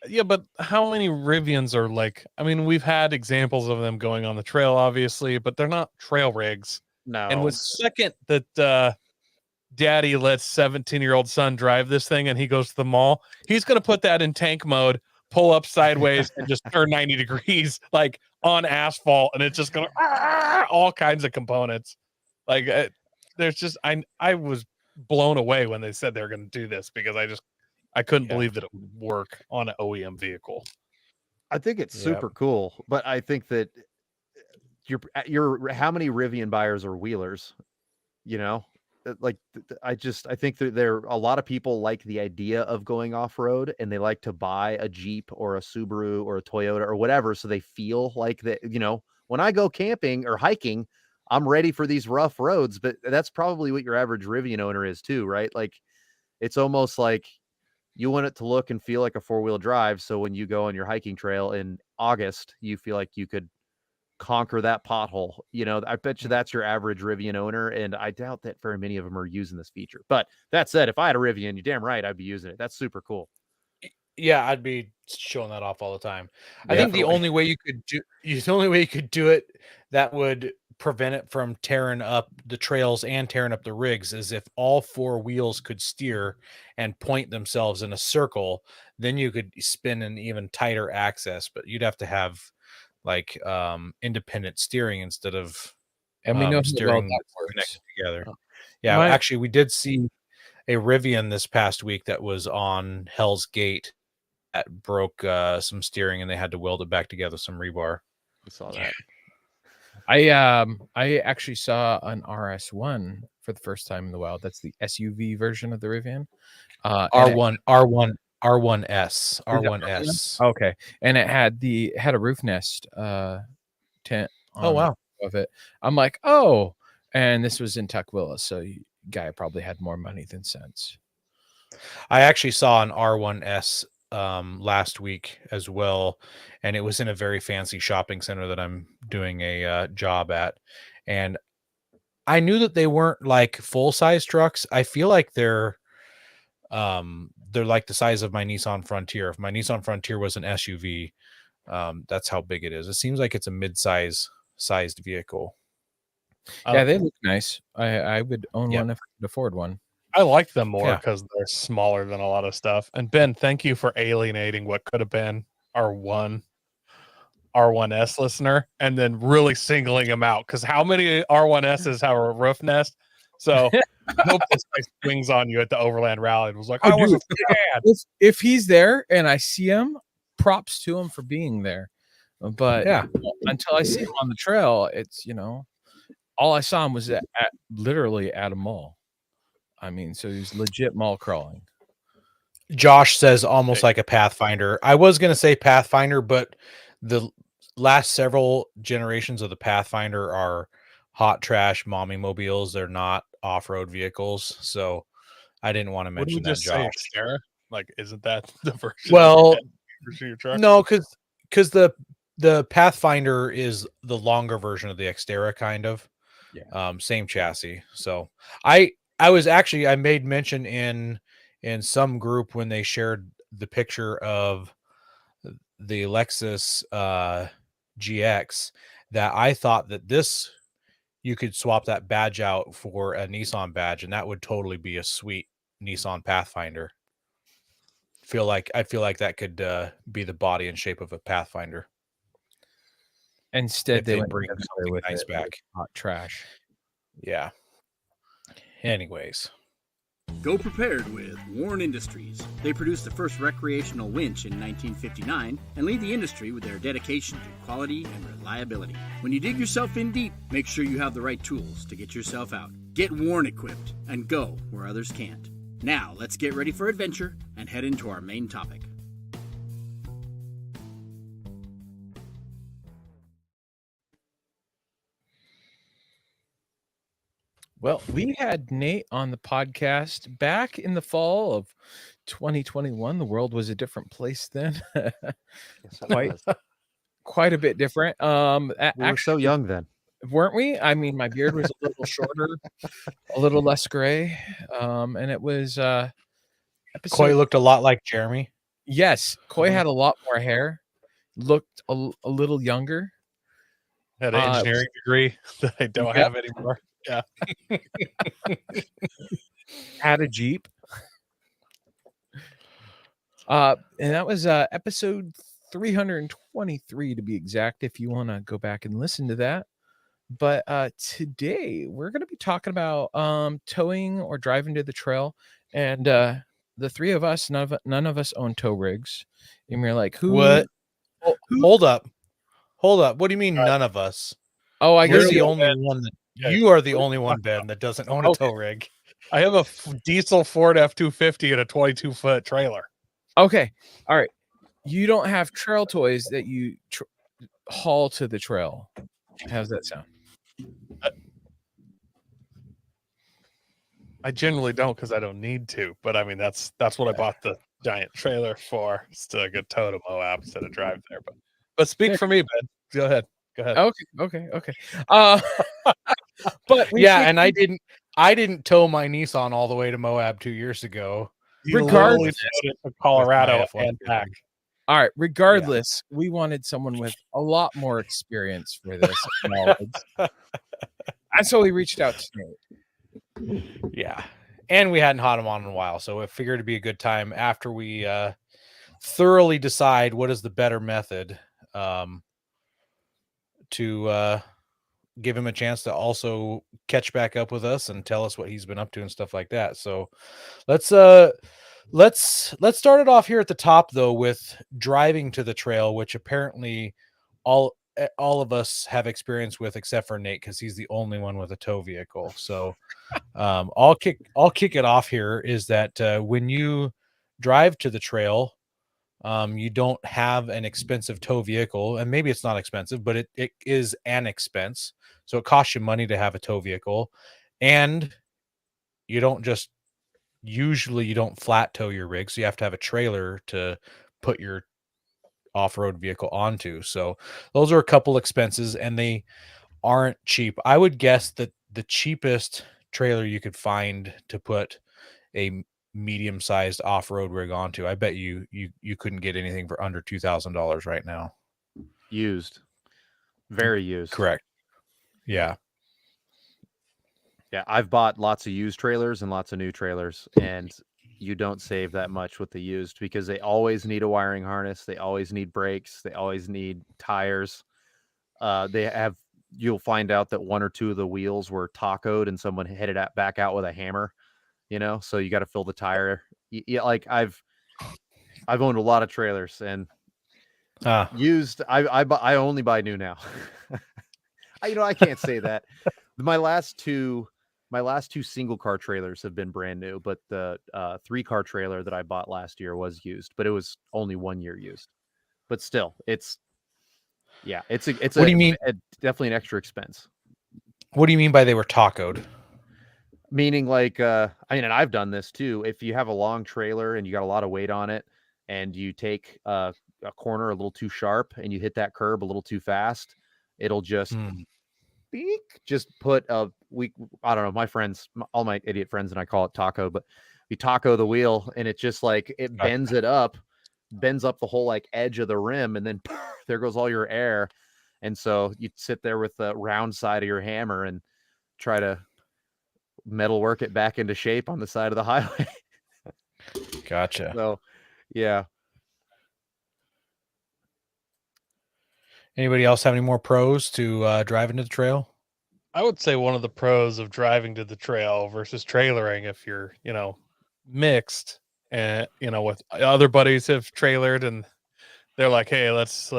yeah, but how many Rivians are like? I mean, we've had examples of them going on the trail, obviously, but they're not trail rigs. No. And with second that daddy lets 17-year-old son drive this thing and he goes to the mall, he's going to put that in tank mode, pull up sideways and just turn 90 degrees like on asphalt, and it's just going to all kinds of components. Like there's just I was blown away when they said they were going to do this, because I couldn't believe that it would work on an OEM vehicle. I think it's super cool, but I think that you're how many Rivian buyers are wheelers? You know, like I think that there a lot of people like the idea of going off road, and they like to buy a Jeep or a Subaru or a Toyota or whatever, so they feel like that. You know, when I go camping or hiking, I'm ready for these rough roads. But that's probably what your average Rivian owner is too, right? Like it's almost like you want it to look and feel like a four-wheel drive. So when you go on your hiking trail in August, you feel like you could conquer that pothole. You know, I bet you that's your average Rivian owner, and I doubt that very many of them are using this feature. But that said, if I had a Rivian, you're damn right I'd be using it. That's super cool. Yeah, I'd be showing that off all the time. I think the only way you could do it that would prevent it from tearing up the trails and tearing up the rigs is if all four wheels could steer and point themselves in a circle. Then you could spin an even tighter axis, but you'd have to have like independent steering instead of And we know steering that works connected together. Yeah, actually, we did see a Rivian this past week that was on Hell's Gate that broke some steering, and they had to weld it back together with some rebar. We saw that. I actually saw an RS1 for the first time in the wild. That's the SUV version of the Rivian. R1S. Okay, and it had a roof nest tent. Of it. I'm like, oh, and this was in Tukwila, so guy probably had more money than sense. I actually saw an R1S last week as well, and it was in a very fancy shopping center that I'm doing a job at, and I knew that they weren't like full-size trucks. I feel like they're like the size of my Nissan Frontier. If my Nissan Frontier was an SUV, that's how big it is. It seems like it's a mid-sized vehicle. Yeah, they look nice. I would own one if I could afford one. I like them more because they're smaller than a lot of stuff. And Ben, thank you for alienating what could have been our R1S listener and then really singling him out, because how many R1Ss have a roof nest? So I hope this guy swings on you at the Overland Rally and was like, I was a fan. If he's there and I see him, props to him for being there. But until I see him on the trail, it's, all I saw him was literally at a mall. I mean, so he's legit mall crawling. Josh says almost like a Pathfinder. I was going to say Pathfinder, but the last several generations of the Pathfinder are hot trash mommy mobiles. They're not off-road vehicles. So I didn't want to mention that, Josh. Like, isn't that the version? Well, of your truck? No, because the Pathfinder is the longer version of the Xterra, kind of. Yeah. Same chassis. So I made mention in some group when they shared the picture of the Lexus GX that I thought that you could swap that badge out for a Nissan badge, and that would totally be a sweet Nissan Pathfinder. I feel like that could be the body and shape of a Pathfinder. Instead, they bring something with nice back. Hot trash. Yeah. Anyways. Go prepared with Warren Industries. They produced the first recreational winch in 1959 and lead the industry with their dedication to quality and reliability. When you dig yourself in deep, make sure you have the right tools to get yourself out. Get Warren equipped and go where others can't. Now, let's get ready for adventure and head into our main topic. Well, we had Nate on the podcast back in the fall of 2021. The world was a different place then. Quite a bit different. We were so young then. Weren't we? I mean, my beard was a little shorter, a little less gray. And it was Coy looked a lot like Jeremy. Yes, Coy had a lot more hair, looked a little younger. Had an engineering degree that I don't have anymore. Yeah. that I don't have anymore. Yeah. Had a Jeep. And that was episode 323 to be exact, if you want to go back and listen to that. But today we're going to be talking about towing or driving to the trail. And the three of us, none of us own tow rigs. And we're like, What? Hold up. What do you mean none of us? Oh, I You're guess the only one you are the only one, Ben, that doesn't own a tow rig. I have a diesel Ford F-250 and a 22-foot trailer. Okay. All right. You don't have trail toys that you haul to the trail. How's that sound? I generally don't because I don't need to. But I mean, that's what I bought the giant trailer for. It's to get tow to Moab instead of drive there. But speak for me, Ben. Go ahead. Okay. But yeah, and I didn't tow my Nissan all the way to Moab 2 years ago. Regardless, to Colorado and back. All right. Regardless, we wanted someone with a lot more experience for this knowledge, and so we reached out to Nate. Yeah, and we hadn't had him on in a while, so I figured it'd be a good time after we thoroughly decide what is the better method to give him a chance to also catch back up with us and tell us what he's been up to and stuff like that. So let's start it off here at the top, though, with driving to the trail, which apparently all of us have experience with, except for Nate, because he's the only one with a tow vehicle. So I'll kick it off here. Is that when you drive to the trail, you don't have an expensive tow vehicle, and maybe it's not expensive, but it is an expense. So it costs you money to have a tow vehicle, and you don't flat tow your rig. So you have to have a trailer to put your off-road vehicle onto. So those are a couple expenses, and they aren't cheap. I would guess that the cheapest trailer you could find to put a medium-sized off-road rig onto, I bet you couldn't get anything for under $2,000 right now. Used. Very used. Correct. Yeah. Yeah, I've bought lots of used trailers and lots of new trailers, and you don't save that much with the used because they always need a wiring harness, they always need brakes, they always need tires. You'll find out that one or two of the wheels were tacoed and someone hit it back out with a hammer, so you got to fill the tire. Yeah, like I've owned a lot of trailers, and used I only buy new now. I can't say that. My last two single car trailers have been brand new, but the 3-car trailer that I bought last year was used, but it was only 1 year used. But still, it's what do you mean? Definitely an extra expense. What do you mean by they were tacoed? Meaning like, and I've done this too. If you have a long trailer and you got a lot of weight on it, and you take a corner a little too sharp and you hit that curb a little too fast, it'll just put I don't know, my friends, all my idiot friends, and I call it taco, but you taco the wheel and it just like it bends up the whole like edge of the rim, and then there goes all your air. And so you sit there with the round side of your hammer and try to metal work it back into shape on the side of the highway. Gotcha. So yeah. Anybody else have any more pros to driving to the trail? I would say one of the pros of driving to the trail versus trailering, if you're, mixed and, with other buddies have trailered and they're like, hey, let's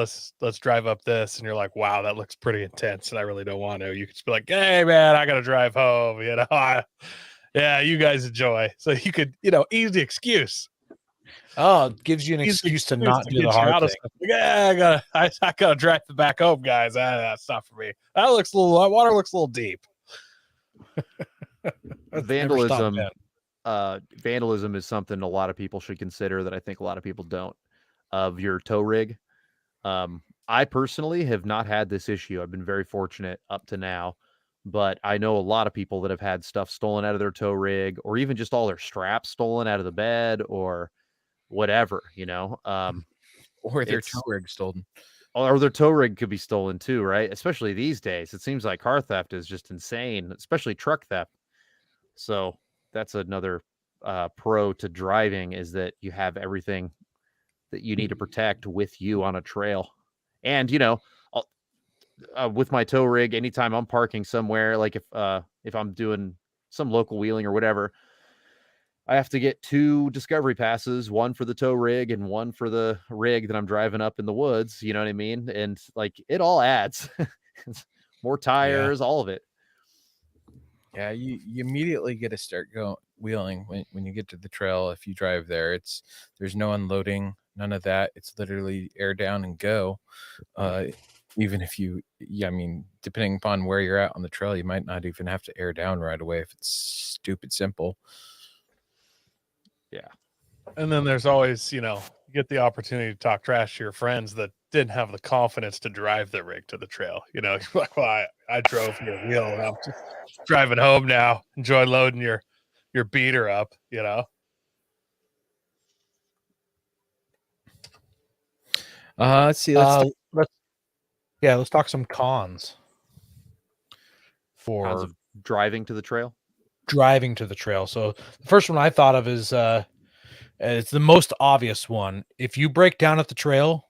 drive up this. And you're like, wow, that looks pretty intense. And I really don't want to. You could just be like, hey man, I got to drive home. Yeah, you guys enjoy. So you could, easy excuse. Oh, it gives you an excuse to not do the hard thing. Yeah, I gotta drive the back home, guys. That's not for me. That water looks a little deep. Vandalism is something a lot of people should consider that I think a lot of people don't, of your tow rig. I personally have not had this issue. I've been very fortunate up to now, but I know a lot of people that have had stuff stolen out of their tow rig, or even just all their straps stolen out of the bed, or whatever, or their tow rig stolen. or their tow rig could be stolen too, right? Especially these days. It seems like car theft is just insane, especially truck theft. So that's another pro to driving, is that you have everything that you need to protect with you on a trail. And with my tow rig, anytime I'm parking somewhere, like if I'm doing some local wheeling or whatever, I have to get 2 discovery passes, one for the tow rig and one for the rig that I'm driving up in the woods. You know what I mean? And like it all adds. More tires, all of it. Yeah, you immediately get to start wheeling when you get to the trail. If you drive there, there's no unloading, none of that. It's literally air down and go. Even if depending upon where you're at on the trail, you might not even have to air down right away if it's stupid simple. Yeah. And then there's always, you get the opportunity to talk trash to your friends that didn't have the confidence to drive the rig to the trail. You're like, well, I drove your wheel and I'm just driving home now. Enjoy loading your beater up, Let's see. Let's talk some cons for Cons of driving to the trail. Driving to the trail. So the first one I thought of is it's the most obvious one. If you break down at the trail,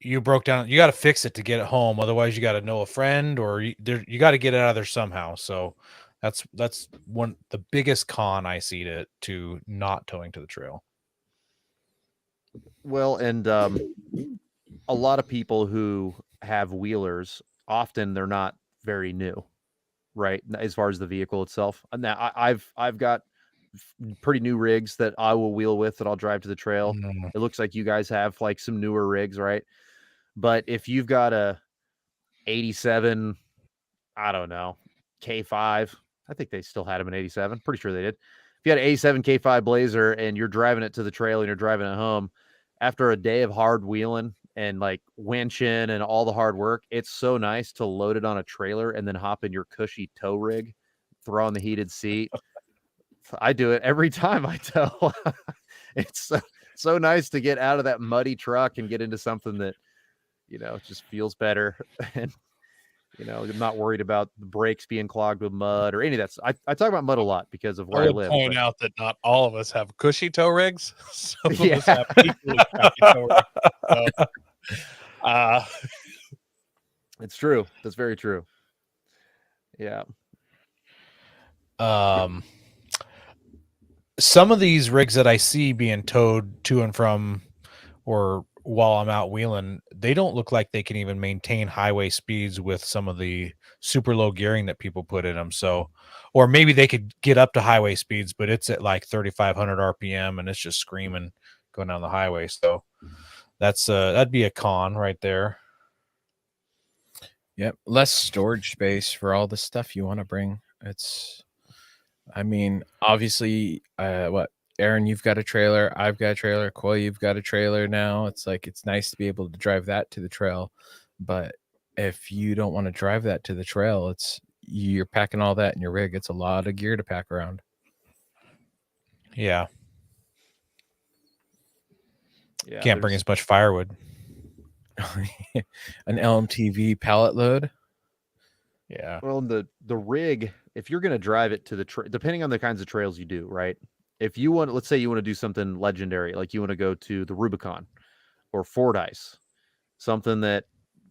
you broke down. You got to fix it to get it home. Otherwise, you got to know a friend, or you got to get it out of there somehow. So that's the biggest con I see to not towing to the trail. Well, and a lot of people who have wheelers, often they're not very new, right? As far as the vehicle itself. Now I've got pretty new rigs that I will wheel with that I'll drive to the trail. It looks like you guys have like some newer rigs, right? But if you've got a 87, I don't know, K5, I think they still had them in 87. Pretty sure they did. If you had an 87 K5 Blazer and you're driving it to the trail and you're driving it home, after a day of hard wheeling and like winching and all the hard work, it's so nice to load it on a trailer and then hop in your cushy tow rig, throw on the heated seat. I do it every time I tow. It's so nice to get out of that muddy truck and get into something that, just feels better. And, I'm not worried about the brakes being clogged with mud or any of that. I talk about mud a lot because of where I live. Point out that not all of us have cushy tow rigs. Some of Yeah. us have equally crappy tow rigs. So, it's true. That's very true. Yeah. Some of these rigs that I see being towed to and from, or while I'm out wheeling, they don't look like they can even maintain highway speeds with some of the super low gearing that people put in them. So, or maybe they could get up to highway speeds, but it's at like 3,500 RPM and it's just screaming going down the highway. So that'd be a con right there. Yep. Less storage space for all the stuff you want to bring. Obviously, Aaron, you've got a trailer. I've got a trailer. Coy, you've got a trailer now. It's nice to be able to drive that to the trail. But if you don't want to drive that to the trail, you're packing all that in your rig. It's a lot of gear to pack around. Yeah. Yeah. Can't bring as much firewood. An LMTV pallet load. Yeah. Well, the rig, if you're going to drive it to the depending on the kinds of trails you do, right? If you want, let's say you want to do something legendary, like you want to go to the Rubicon or Fordyce, something that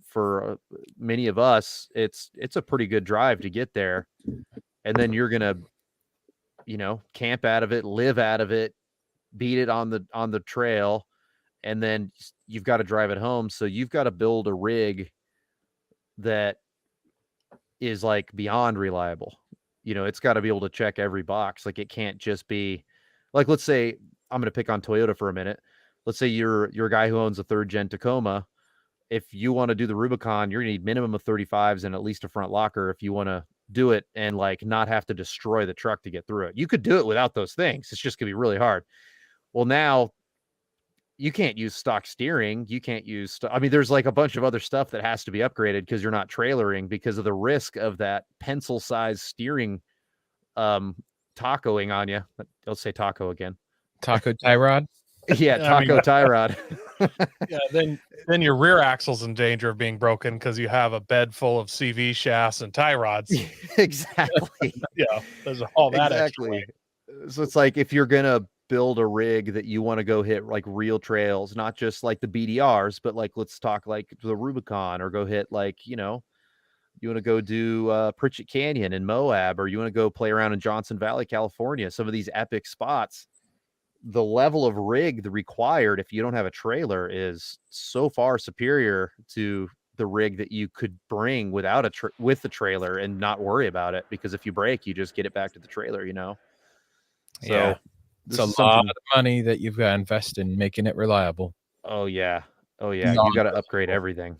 for many of us, it's a pretty good drive to get there. And then you're going to, camp out of it, live out of it, beat it on the trail. And then you've got to drive it home. So you've got to build a rig that is like beyond reliable. It's got to be able to check every box. Like it can't just be like, let's say I'm going to pick on Toyota for a minute. Let's say you're a guy who owns a 3rd gen Tacoma. If you want to do the Rubicon, you're going to need minimum of 35s and at least a front locker if you want to do it and like not have to destroy the truck to get through it. You could do it without those things. It's just going to be really hard. Well, now you can't use stock steering. You can't use, there's like a bunch of other stuff that has to be upgraded because you're not trailering because of the risk of that pencil size steering, tacoing on you. Let's say taco again. Taco tie rod. Yeah. Taco tie rod. Yeah, then your rear axle's in danger of being broken because you have a bed full of CV shafts and tie rods. Exactly. Yeah, there's all that extra Exactly. weight. So it's like if you're gonna build a rig that you want to go hit like real trails, not just like the BDRs, but like let's talk like the Rubicon, or go hit like, you want to go do Pritchett Canyon in Moab, or you want to go play around in Johnson Valley, California, some of these epic spots. The level of rig required if you don't have a trailer is so far superior to the rig that you could bring without with the trailer and not worry about it, because if you break, you just get it back to the trailer, So Yeah. It's this a is lot something. of money that you've got to invest in making it reliable. Oh yeah. You Beyond got to upgrade reasonable. everything.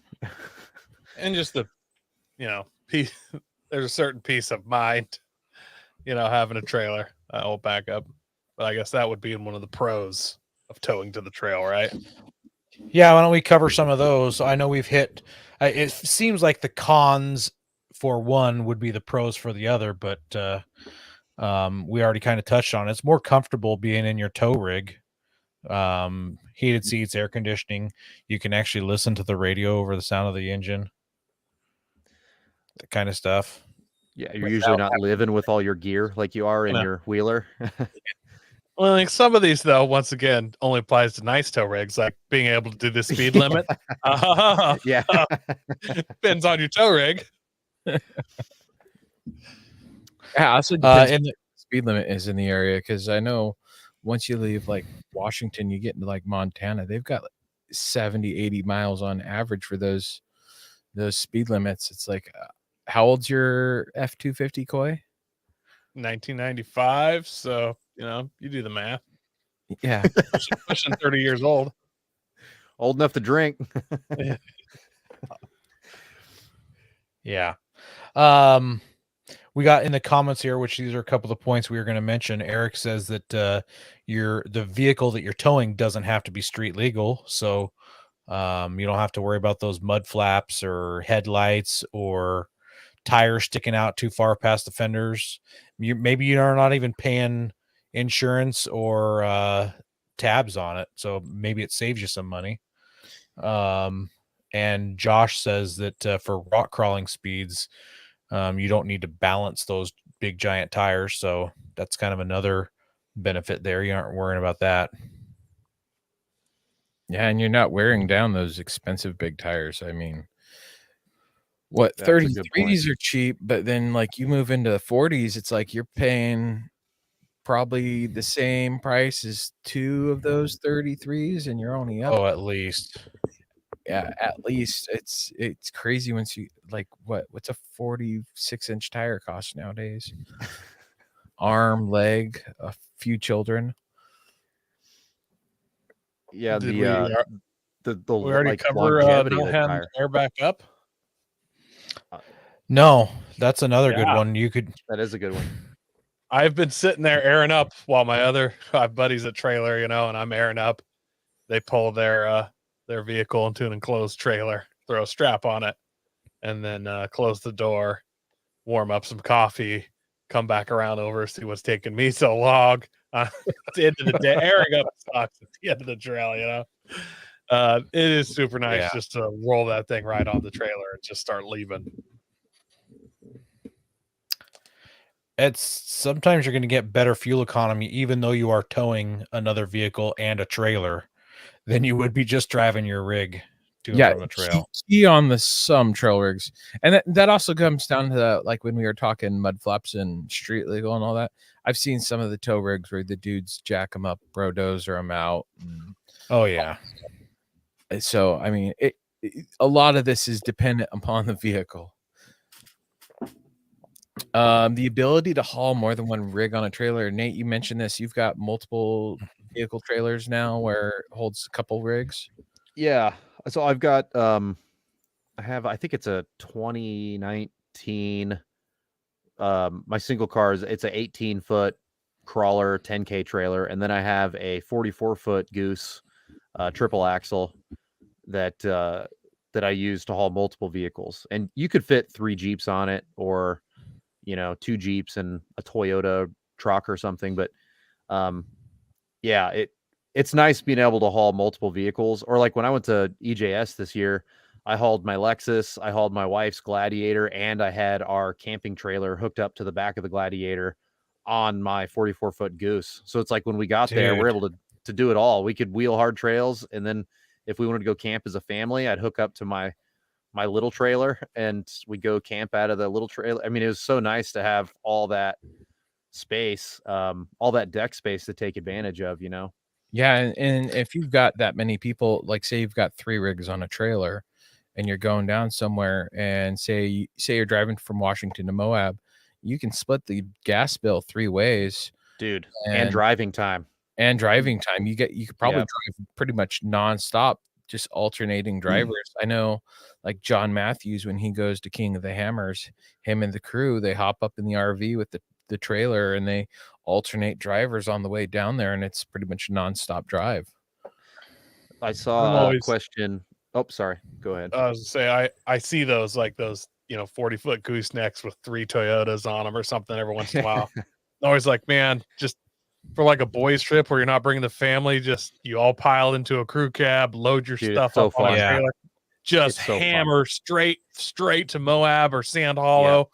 And just the, piece. There's a certain peace of mind, having a trailer that will back up. But I guess that would be one of the pros of towing to the trail, right? Yeah, why don't we cover some of those? I know we've hit. It seems like the cons for one would be the pros for the other, but we already kind of touched on it. It's more comfortable being in your tow rig. Heated seats, air conditioning. You can actually listen to the radio over the sound of the engine. That kind of stuff. Yeah, you're usually not living with all your gear like you are in your wheeler. Well, like some of these, though, once again, only applies to nice tow rigs, like being able to do the speed limit. Yeah. Depends on your tow rig. Yeah, also depends And what the speed limit is in the area, because I know once you leave like Washington, you get into like Montana, they've got like 70, 80 miles on average for those speed limits. It's like, how old's your F-250, Coy? 1995. So, you do the math. Yeah. Pushing 30 years old. Old enough to drink. yeah. We got in the comments here, which these are a couple of points we were going to mention. Eric says that the vehicle that you're towing doesn't have to be street legal, so you don't have to worry about those mud flaps or headlights or tires sticking out too far past the fenders. Maybe you're not even paying insurance or tabs on it, so maybe it saves you some money. And Josh says that for rock crawling speeds, you don't need to balance those big giant tires, so that's kind of another benefit there. You aren't worrying about that. Yeah, and you're not wearing down those expensive big tires. I mean, what, That's a good 33s are cheap, but then like you move into the 40s, it's like you're paying probably the same price as two of those 33s, and you're only up. Oh, at least. Yeah, at least. It's crazy once you like what's a 46-inch tire cost nowadays? Arm, leg, a few children. Yeah, Did the we already like cover longevity no of the hand tire. air back up? No, that's another good Yeah. one. You could. That is a good one. I've been sitting there airing up while my other buddies at trailer, and I'm airing up. They pull their vehicle into an enclosed trailer, throw a strap on it, and then close the door, warm up some coffee, come back around over, see what's taking me so long. At the end of the day, airing up sucks at the end of the trail, it is super nice just to roll that thing right on the trailer and just start leaving. It's sometimes you're going to get better fuel economy, even though you are towing another vehicle and a trailer, than you would be just driving your rig to and from the trail. Key on the some trail rigs, and that also comes down to like when we were talking mud flaps and street legal and all that. I've seen some of the tow rigs where the dudes jack them up, bulldozer them out. Oh yeah. So I mean, a lot of this is dependent upon the vehicle. The ability to haul more than one rig on a trailer. Nate, you mentioned this. You've got multiple vehicle trailers now where it holds a couple rigs. Yeah. So I've got I think it's a 2019 my single car it's a 18-foot crawler 10K trailer, and then I have a 44-foot Goose triple axle that I use to haul multiple vehicles. And you could fit 3 Jeeps on it, or 2 Jeeps and a Toyota truck or something. But yeah, it's nice being able to haul multiple vehicles. Or like when I went to EJS this year, I hauled my Lexus, I hauled my wife's Gladiator, and I had our camping trailer hooked up to the back of the Gladiator on my 44-foot Goose. So it's like when we got there, we're Dude. able to do it all. We could wheel hard trails, and then if we wanted to go camp as a family, I'd hook up to my little trailer and we go camp out of the little trailer. I mean, it was so nice to have all that space, all that deck space to take advantage of, you know? Yeah, and if you've got that many people, like say you've got 3 rigs on a trailer and you're going down somewhere and say you're driving from Washington to Moab, you can split the gas bill 3 ways. Dude, and And driving time. driving time. You could probably Yep. drive pretty much nonstop, just alternating drivers. I know like John Matthews, when he goes to King of the Hammers, him and the crew, they hop up in the RV with the trailer and they alternate drivers on the way down there, and it's pretty much nonstop drive. I I'm saw a always- question. Oh, sorry. Go ahead. I was gonna say I see those 40-foot goosenecks with 3 Toyotas on them or something every once in a while. I'm always like, man, just for like a boys trip where you're not bringing the family, just you all pile into a crew cab, load your Dude, it's stuff so up on a fun. Yeah. trailer, just It's so fun. hammer straight to Moab or Sand Hollow,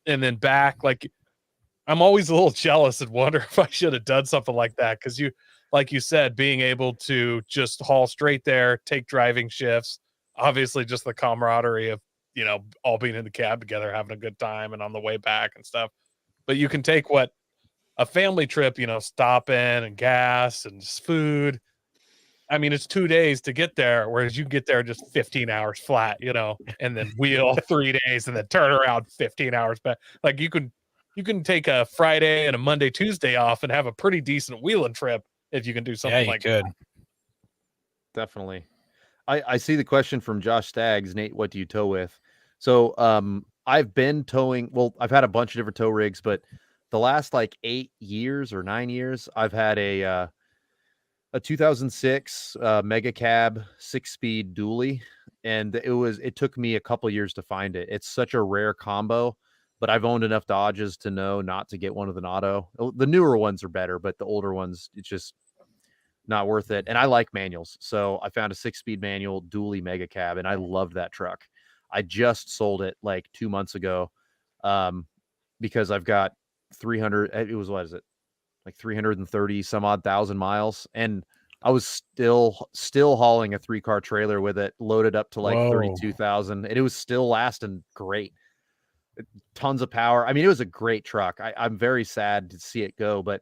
and then back. Like, I'm always a little jealous and wonder if I should have done something like that, because like you said, being able to just haul straight there, take driving shifts, obviously just the camaraderie of all being in the cab together, having a good time, and on the way back and stuff. But you can take what a family trip, stop in and gas and just food. I mean, it's 2 days to get there, whereas you get there just 15 hours flat, and then wheel 3 days and then turn around 15 hours back. Like you can take a Friday and a Monday, Tuesday off and have a pretty decent wheeling trip if you can do something like could. that. Definitely. I see the question from Josh Staggs. Nate, what do you tow with? So I've been towing, well, I've had a bunch of different tow rigs, but the last like 8 years or 9 years, I've had a 2006 Mega Cab 6-speed dually, and it took me a couple years to find it. It's such a rare combo, but I've owned enough Dodges to know not to get one with an auto. The newer ones are better, but the older ones, it's just not worth it. And I like manuals. So I found a 6-speed manual dually Mega Cab, and I love that truck. I just sold it like 2 months ago because I've got 300. It was, what is it? Like 330 some odd thousand miles. And I was still hauling a 3-car trailer with it loaded up to like Whoa. 32,000. And it was still lasting great. Tons of power. I mean, it was a great truck. I'm very sad to see it go, but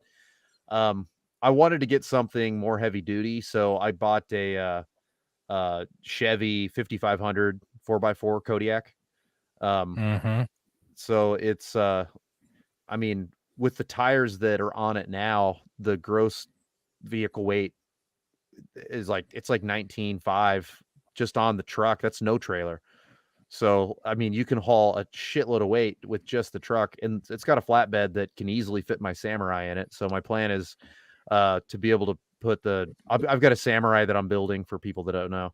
I wanted to get something more heavy duty, so I bought a Chevy 5500 4x4 Kodiak. So it's I mean, with the tires that are on it now, the gross vehicle weight is like 19.5 just on the truck. That's no trailer. So I mean, you can haul a shitload of weight with just the truck, and it's got a flatbed that can easily fit my Samurai in it. So my plan is to be able to put I've got a Samurai that I'm building for people that don't know,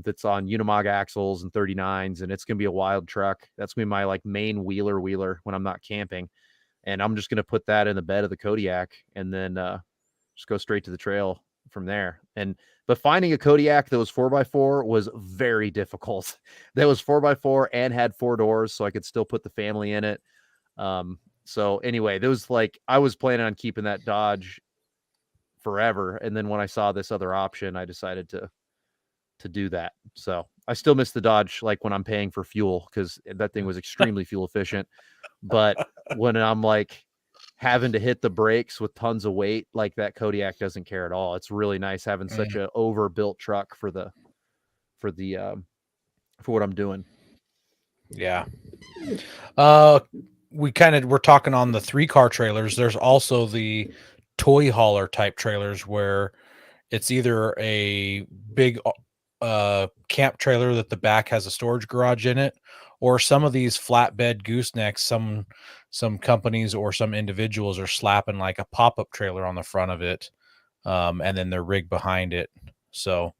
that's on Unimog axles and 39s, and it's gonna be a wild truck. That's gonna be my like main wheeler when I'm not camping, and I'm just gonna put that in the bed of the Kodiak and then just go straight to the trail from there. But finding a Kodiak that was 4x4 was very difficult. That was 4x4 and had 4 doors, so I could still put the family in it. So anyway, there was like, I was planning on keeping that Dodge forever, and then when I saw this other option, I decided to do that. So I still miss the Dodge, like when I'm paying for fuel, because that thing was extremely fuel efficient. But when I'm like having to hit the brakes with tons of weight, like that Kodiak doesn't care at all. It's really nice having such a overbuilt truck for what I'm doing. Yeah. We're talking on the 3-car trailers. There's also the toy hauler type trailers where it's either a big camp trailer that the back has a storage garage in it, or some of these flatbed goosenecks, some companies or some individuals are slapping like a pop-up trailer on the front of it, and then they're rigged behind it. So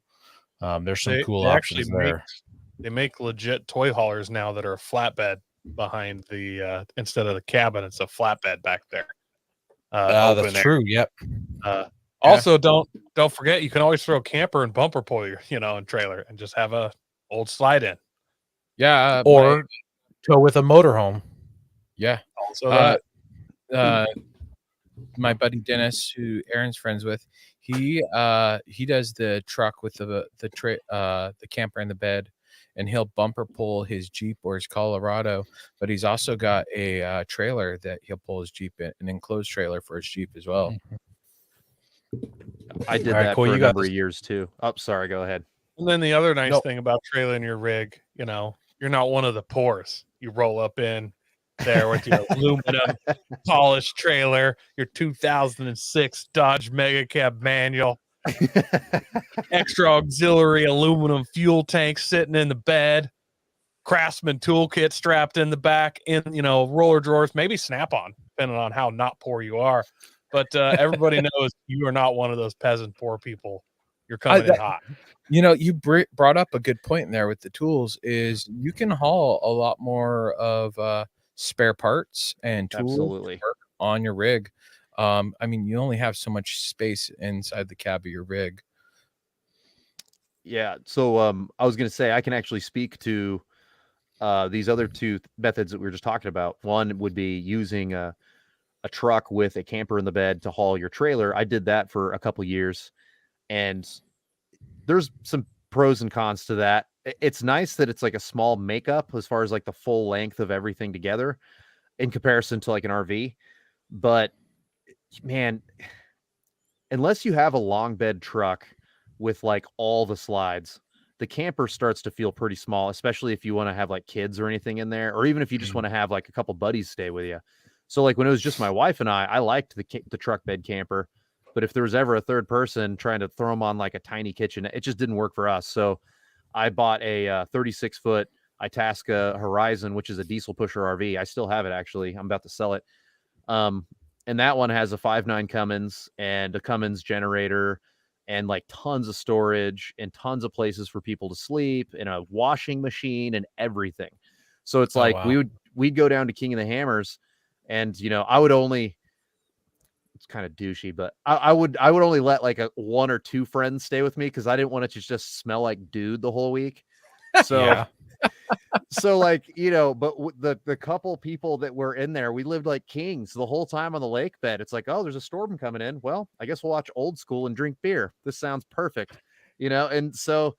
there's some cool options there. They make legit toy haulers now that are a flatbed behind instead of the cabin, it's a flatbed back there. That's true. Yep. Also, don't forget you can always throw a camper and bumper pull your, and trailer and just have a old slide in. Yeah. Or tow with a motorhome. Yeah. Also that. My buddy Dennis, who Aaron's friends with, he does the truck with the camper and the bed, and he'll bumper pull his Jeep or his Colorado. But he's also got a trailer that he'll pull his Jeep in, an enclosed trailer for his Jeep as well. I did All right, that cool. for You a got number this. of years too. Oh, sorry. Go ahead. And then the other nice Nope. thing about trailing your rig, you're not one of the poors. You roll up in there with your aluminum polished trailer, your 2006 Dodge Mega Cab manual, extra auxiliary aluminum fuel tank sitting in the bed, Craftsman toolkit strapped in the back, in roller drawers, maybe Snap-on, depending on how not poor you are. But everybody knows you are not one of those peasant poor people. You're coming in hot. You brought up a good point there with the tools. Is you can haul a lot more of spare parts and tools Absolutely. on your rig. I mean, you only have so much space inside the cab of your rig. Yeah. So I was going to say I can actually speak to these other two methods that we were just talking about. One would be using a truck with a camper in the bed to haul your trailer. I did that for a couple years, and there's some pros and cons to that. It's nice that it's like a small makeup as far as like the full length of everything together in comparison to like an RV. But man, unless you have a long bed truck with like all the slides, the camper starts to feel pretty small, especially if you want to have like kids or anything in there, or even if you just want to have like a couple buddies stay with you. So like when it was just my wife and I liked the truck bed camper, but if there was ever a third person trying to throw them on like a tiny kitchen, it just didn't work for us. So I bought a 36-foot Itasca Horizon, which is a diesel pusher RV. I still have it, actually. I'm about to sell it. And that one has a 5.9 Cummins and a Cummins generator and like tons of storage and tons of places for people to sleep and a washing machine and everything. So it's like wow. we'd go down to King of the Hammers, and I would only, it's kind of douchey, but I would only let like one or two friends stay with me because I didn't want it to just smell like dude the whole week. So Yeah. so like, but the couple people that were in there, we lived like kings the whole time on the lake bed. It's like, oh, there's a storm coming in. Well, I guess we'll watch Old School and drink beer. This sounds perfect, and so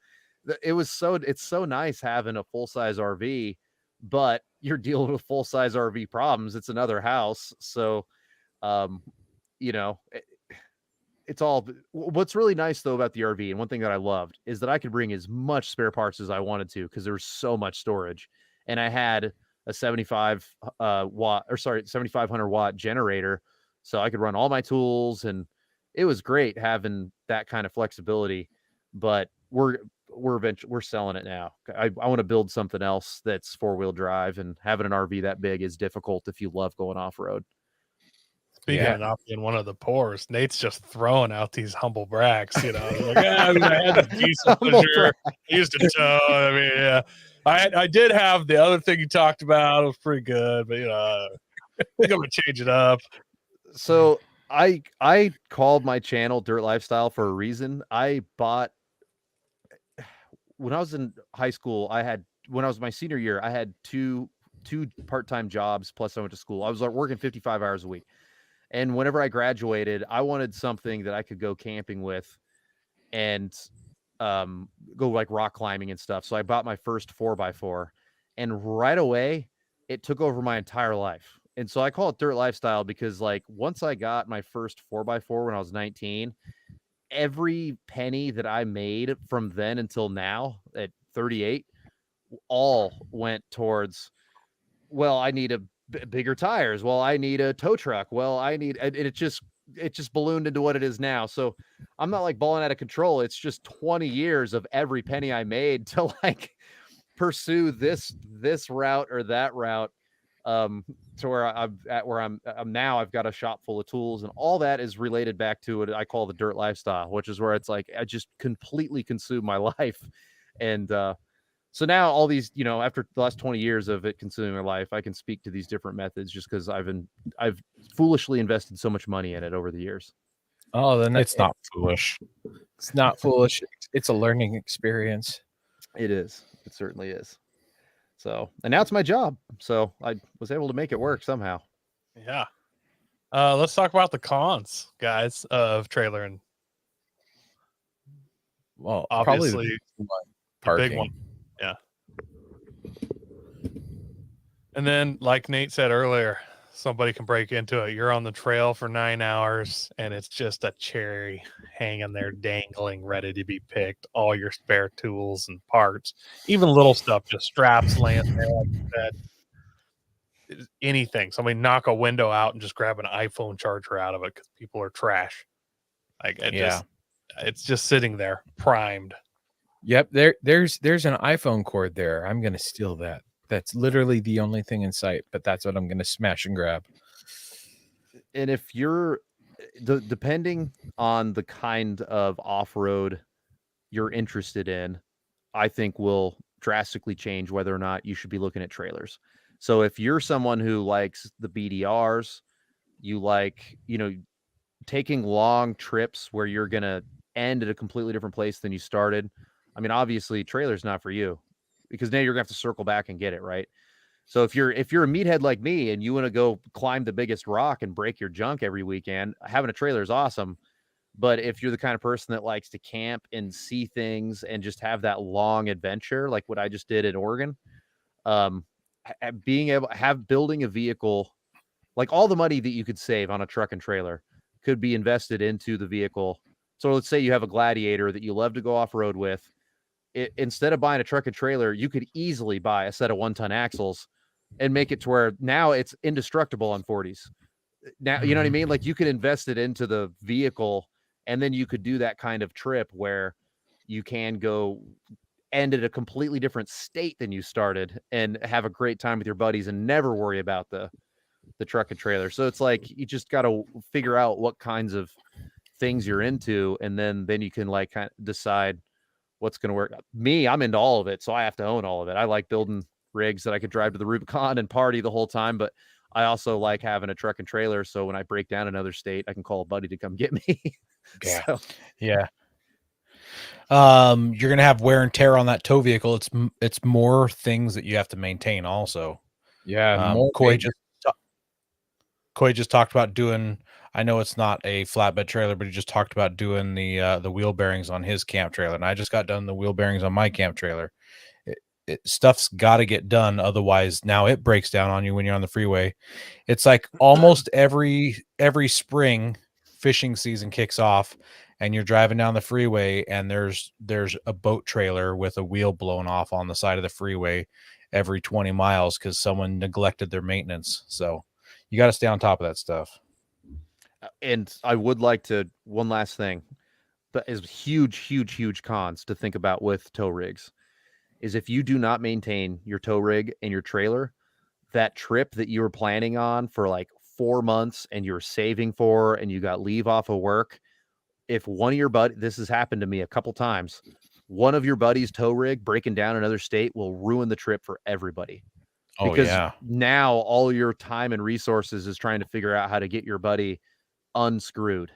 it's so nice having a full-size RV, but you're dealing with full-size RV problems. It's another house. So, it's all, what's really nice though about the RV, and one thing that I loved is that I could bring as much spare parts as I wanted to because there was so much storage, and I had a 7500 watt generator, so I could run all my tools, and it was great having that kind of flexibility. But we're selling it now. I want to build something else that's 4-wheel drive, and having an RV that big is difficult if you love going off road. Speaking of not being one of the poors, Nate's just throwing out these humble brags. Like, I had the diesel pusher. I used to tow. I mean, yeah, I did have the other thing you talked about. It was pretty good, but I think I'm gonna change it up. So I called my channel Dirt Lifestyle for a reason. When I was in high school, when I was my senior year, I had two part-time jobs, plus I went to school. I was like working 55 hours a week. And whenever I graduated, I wanted something that I could go camping with and go like rock climbing and stuff. So I bought my first 4x4, and right away it took over my entire life. And so I call it Dirt Lifestyle because like once I got my first 4x4 when I was 19, every penny that I made from then until now at 38 all went towards, well, I need bigger tires. Well, I need a tow truck. Well, it just ballooned into what it is now. So I'm not like balling out of control. It's just 20 years of every penny I made to like pursue this route or that route, to where I'm now. I've got a shop full of tools, and all that is related back to what I call the dirt lifestyle, which is where it's like I just completely consume my life. And so now all these, after the last 20 years of it consuming my life, I can speak to these different methods just because I've foolishly invested so much money in it over the years. Oh, then It's not foolish. It's not foolish. It's a learning experience. It is. It certainly is. So, and now it's my job. So I was able to make it work somehow. Yeah. Let's talk about the cons, guys, of trailer and Well, obviously probably the big one. parking. Yeah. And then, like Nate said earlier, somebody can break into it. You're on the trail for 9 hours and it's just a cherry hanging there, dangling, ready to be picked. All your spare tools and parts, even little stuff, just straps laying there, like you said. Anything. Somebody knock a window out and just grab an iPhone charger out of it because people are trash. Like it's just sitting there, primed. Yep, there's an iPhone cord there. I'm gonna steal that. That's literally the only thing in sight, but that's what I'm gonna smash and grab. And if you're depending on the kind of off-road you're interested in, I think will drastically change whether or not you should be looking at trailers. So if you're someone who likes the BDRs, you like, taking long trips where you're going to end at a completely different place than you started. I mean, obviously trailer's not for you because now you're gonna have to circle back and get it, right? So if you're a meathead like me and you want to go climb the biggest rock and break your junk every weekend, having a trailer is awesome. But if you're the kind of person that likes to camp and see things and just have that long adventure, like what I just did in Oregon, being able building a vehicle, like all the money that you could save on a truck and trailer could be invested into the vehicle. So let's say you have a Gladiator that you love to go off road with. Instead of buying a truck and trailer, you could easily buy a set of 1-ton axles and make it to where now it's indestructible on 40s. Now, you know what I mean? Like you could invest it into the vehicle and then you could do that kind of trip where you can go end at a completely different state than you started and have a great time with your buddies and never worry about the truck and trailer. So it's like you just got to figure out what kinds of things you're into, and then you can like kind of decide what's going to work. Me, I'm into all of it, so I have to own all of it. I like building rigs that I could drive to the Rubicon and party the whole time, but I also like having a truck and trailer, so when I break down another state, I can call a buddy to come get me. Yeah. So, yeah. You're gonna have wear and tear on that tow vehicle. It's more things that you have to maintain also. Yeah, Coy just talked about doing. I know it's not a flatbed trailer, but he just talked about doing the wheel bearings on his camp trailer, and I just got done the wheel bearings on my camp trailer. Stuff's got to get done, otherwise now it breaks down on you when you're on the freeway. It's like almost every spring fishing season kicks off, and you're driving down the freeway, and there's a boat trailer with a wheel blown off on the side of the freeway every 20 miles because someone neglected their maintenance. So you got to stay on top of that stuff. and I would like to, one last thing that is huge cons to think about with tow rigs is if you do not maintain your tow rig and your trailer, that trip that you were planning on for like 4 months and you're saving for, and you got leave off of work. If one of your buddies, this has happened to me a couple times, one of your buddies' tow rig breaking down another state will ruin the trip for everybody. Oh, Because yeah. now all your time and resources is trying to figure out how to get your buddy unscrewed.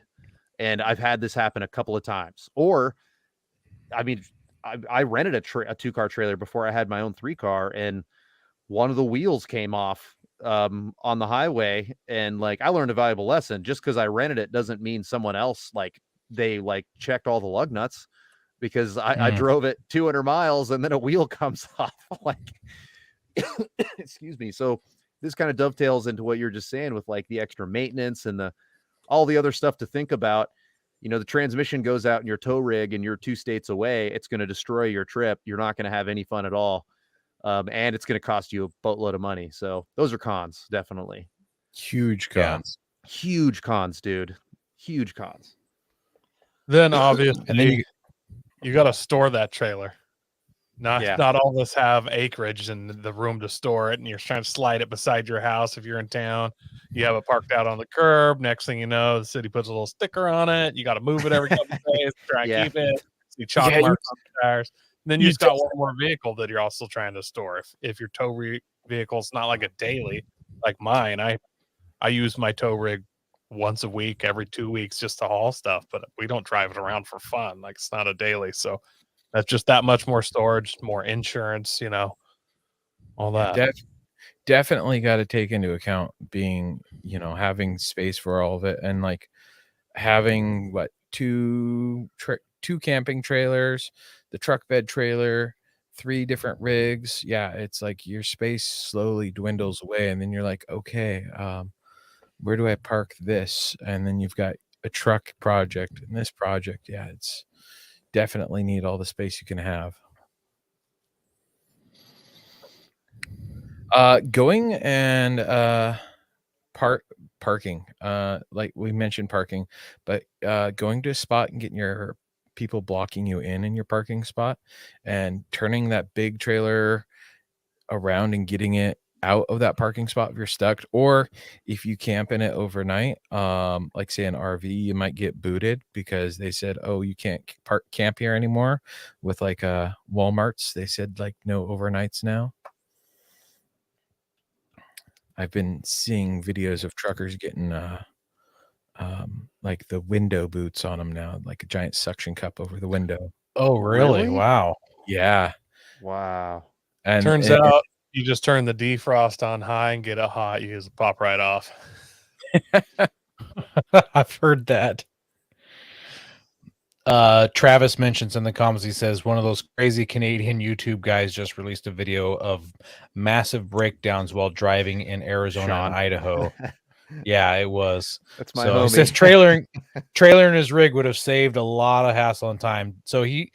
And I've had this happen a couple of times. Or, I mean, I rented a 2-car trailer before I had my own 3-car, and one of the wheels came off on the highway, and like I learned a valuable lesson. Just because I rented it doesn't mean someone else they checked all the lug nuts, because I drove it 200 miles and then a wheel comes off. Like, excuse me. So this kind of dovetails into what you're just saying with like the extra maintenance and all the other stuff to think about. The transmission goes out in your tow rig and you're 2 states away. It's going to destroy your trip. You're not going to have any fun at all. And it's going to cost you a boatload of money. So those are cons, definitely. huge cons. Yeah. Huge cons, dude. Huge cons. Then obviously, And then you got to store that trailer. Yeah. Not all of us have acreage and the room to store it, and you're trying to slide it beside your house. If you're in town, you have it parked out on the curb. Next thing you know, the city puts a little sticker on it. You got to move it every couple of days, try and Yeah. keep it. See chalk Yeah, marks on the tires. And then you you just got one more vehicle that you're also trying to store. If your tow vehicle is not like a daily, like mine, I use my tow rig once a week, every 2 weeks, just to haul stuff. But we don't drive it around for fun. Like, it's not a daily. So that's just that much more storage, more insurance, all that. Definitely got to take into account being, having space for all of it, and like having two camping trailers, the truck bed trailer, 3 different rigs. Yeah, it's like your space slowly dwindles away, and then you're like, okay, where do I park this? And then you've got a truck project and this project. Yeah, it's definitely need all the space you can have. Going and parking. Like we mentioned parking, but going to a spot and getting your people blocking you in your parking spot and turning that big trailer around and getting it out of that parking spot if you're stuck, or if you camp in it overnight, like say an RV, you might get booted because they said, oh, you can't camp here anymore. With like Walmarts, they said like no overnights now. I've been seeing videos of truckers getting like the window boots on them now, like a giant suction cup over the window. Oh, really? Really? Wow. Yeah. Wow. And Turns out you just turn the defrost on high and get it hot. You just pop right off. I've heard that. Travis mentions in the comments, he says one of those crazy Canadian YouTube guys just released a video of massive breakdowns while driving in Arizona Sean. and Idaho. Yeah, it was. That's my So homie. he says trailering his rig would have saved a lot of hassle and time. So he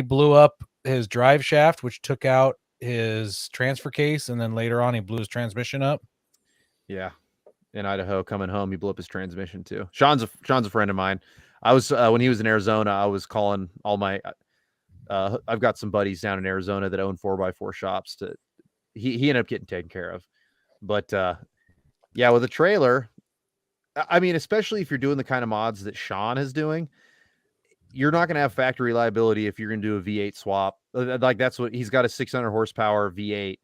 blew up his drive shaft, which took out his transfer case, and then later on he blew his transmission up. Yeah, in Idaho, coming home, he blew up his transmission too. Sean's a friend of mine. I was when he was in Arizona, I was calling all my. I've got some buddies down in Arizona that own 4x4 shops. He ended up getting taken care of, but yeah, with a trailer, I mean, especially if you're doing the kind of mods that Sean is doing, you're not going to have factory reliability if you're going to do a V8 swap. Like that's what he's got, a 600 horsepower V8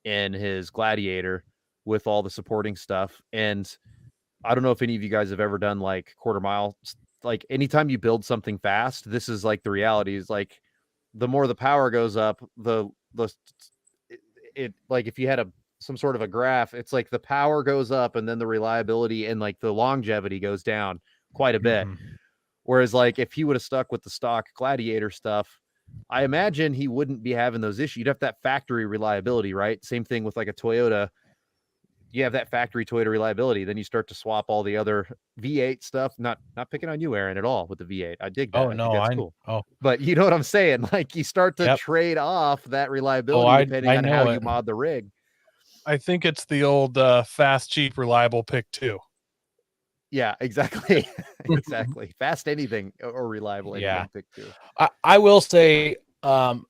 in his Gladiator with all the supporting stuff. And I don't know if any of you guys have ever done like quarter mile. Like anytime you build something fast, this is like the reality is like the more the power goes up, it like if you had some sort of a graph, it's like the power goes up and then the reliability and like the longevity goes down quite a bit. Mhm. Whereas like if he would have stuck with the stock Gladiator stuff, I imagine he wouldn't be having those issues. You'd have that factory reliability, right? Same thing with like a Toyota. You have that factory Toyota reliability. Then you start to swap all the other V8 stuff. Not picking on you, Aaron, at all with the V8. I dig that. Oh I no, think that's cool. oh But you know what I'm saying? Like you start to Yep. trade off that reliability depending I on know how it. you mod the rig. I think it's the old fast, cheap, reliable pick 2. Yeah, exactly. Exactly. Fast anything or reliable anything, Yeah. pick 2. I will say I'm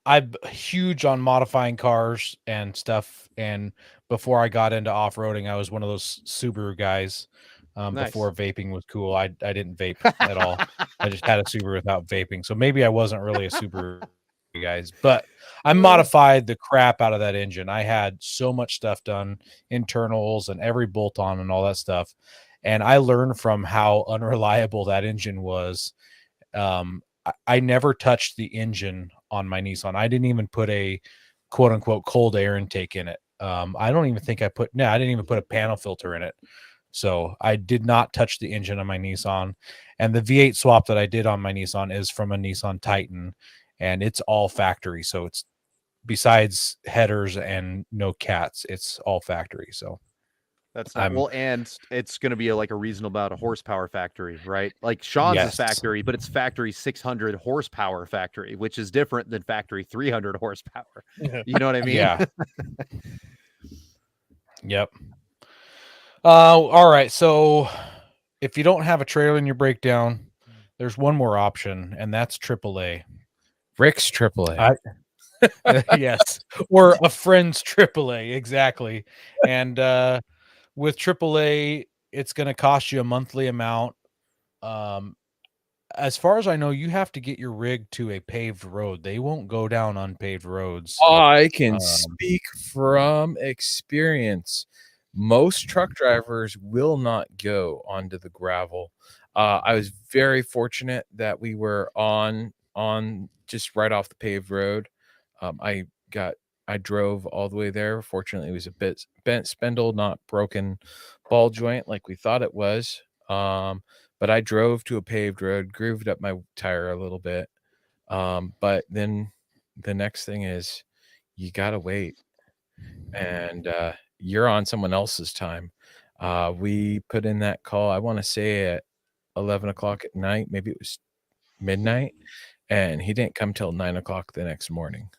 huge on modifying cars and stuff. And before I got into off-roading, I was one of those Subaru guys. Nice. Before vaping was cool. I didn't vape at all. I just had a Subaru without vaping. So maybe I wasn't really a Subaru guys, but I modified the crap out of that engine. I had so much stuff done, internals and every bolt on and all that stuff. And I learned from how unreliable that engine was. I never touched the engine on my Nissan. I didn't even put a quote unquote cold air intake in it. I don't even think I didn't even put a panel filter in it. So I did not touch the engine on my Nissan. And the V8 swap that I did on my Nissan is from a Nissan Titan, and it's all factory. So it's besides headers and no cats, it's all factory. So that's not well, and it's going to be like a reasonable amount of horsepower factory, right? Like Sean's is factory, but it's factory 600 horsepower factory, which is different than factory 300 horsepower. You know what I mean? Yeah. Yep. All right. So if you don't have a trailer in your breakdown, there's one more option, and that's AAA. Rick's AAA. Yes. Or a friend's AAA. Exactly. And with AAA, it's going to cost you a monthly amount. As far as I know, you have to get your rig to a paved road. They won't go down unpaved roads. I can speak from experience. most truck drivers will not go onto the gravel. I was very fortunate that we were on just right off the paved road. I drove all the way there. Fortunately, it was a bit bent spindle, not broken ball joint like we thought it was. But I drove to a paved road, grooved up my tire a little bit. But then the next thing is you gotta wait, and you're on someone else's time. We put in that call, I want to say at 11 o'clock at night, maybe it was midnight, and he didn't come till 9 o'clock the next morning.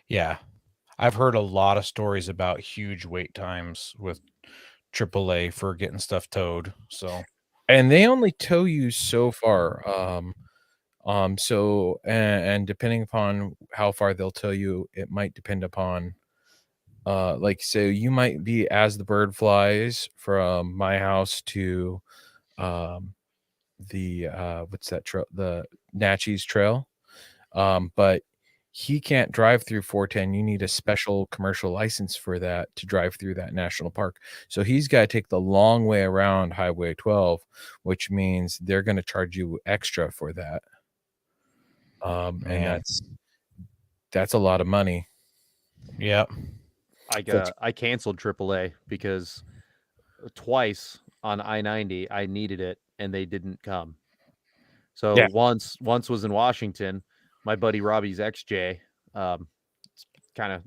Yeah. I've heard a lot of stories about huge wait times with AAA for getting stuff towed. So, And they only tow you so far. So and depending upon how far they'll tow you, it might depend upon like, so you might be as the bird flies from my house to the what's that trail, the Natchez Trail, but he can't drive through 410. You need a special commercial license for that to drive through that national park. So he's got to take the long way around Highway 12, which means they're going to charge you extra for that. And Man. that's a lot of money. Yep. I canceled AAA because twice on I-90 I needed it and they didn't come. So Yeah. once was in Washington, my buddy Robbie's XJ, kind of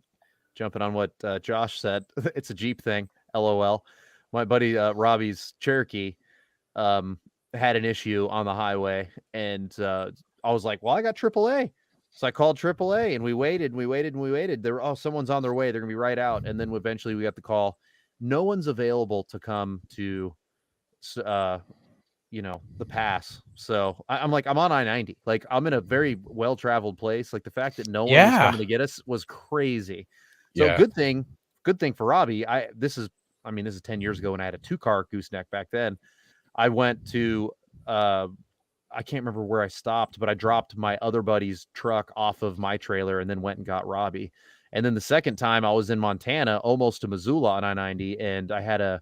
jumping on what Josh said. It's a Jeep thing, LOL. My buddy Robbie's Cherokee had an issue on the highway, and I was like, well, I got AAA. So I called AAA, and we waited. Someone's on their way. They're going to be right out. And then eventually we got the call. No one's available to come to, the pass. So I'm like, I'm on I-90. Like, I'm in a very well-traveled place. Like, the fact that no one was coming to get us was crazy. So Yeah. good thing for Robbie. This is 10 years ago when I had a 2-car gooseneck back then. I went to, I can't remember where I stopped, but I dropped my other buddy's truck off of my trailer and then went and got Robbie. And then the second time I was in Montana, almost to Missoula on I-90, and I had a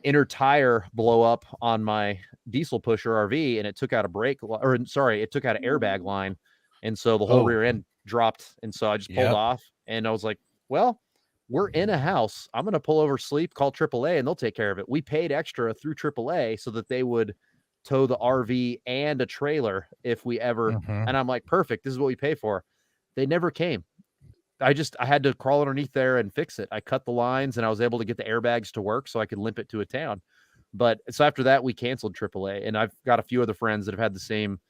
inner tire blow up on my diesel pusher RV, and it took out it took out an airbag line. And so the whole rear end dropped. And so I just pulled off, and I was like, well, we're in a house. I'm going to pull over, sleep, call AAA, and they'll take care of it. We paid extra through AAA so that they would tow the RV and a trailer if we ever. And I'm like, perfect. This is what we pay for. They never came. I had to crawl underneath there and fix it. I cut the lines, and I was able to get the airbags to work so I could limp it to a town. But so after that, we canceled AAA, and I've got a few other friends that have had the same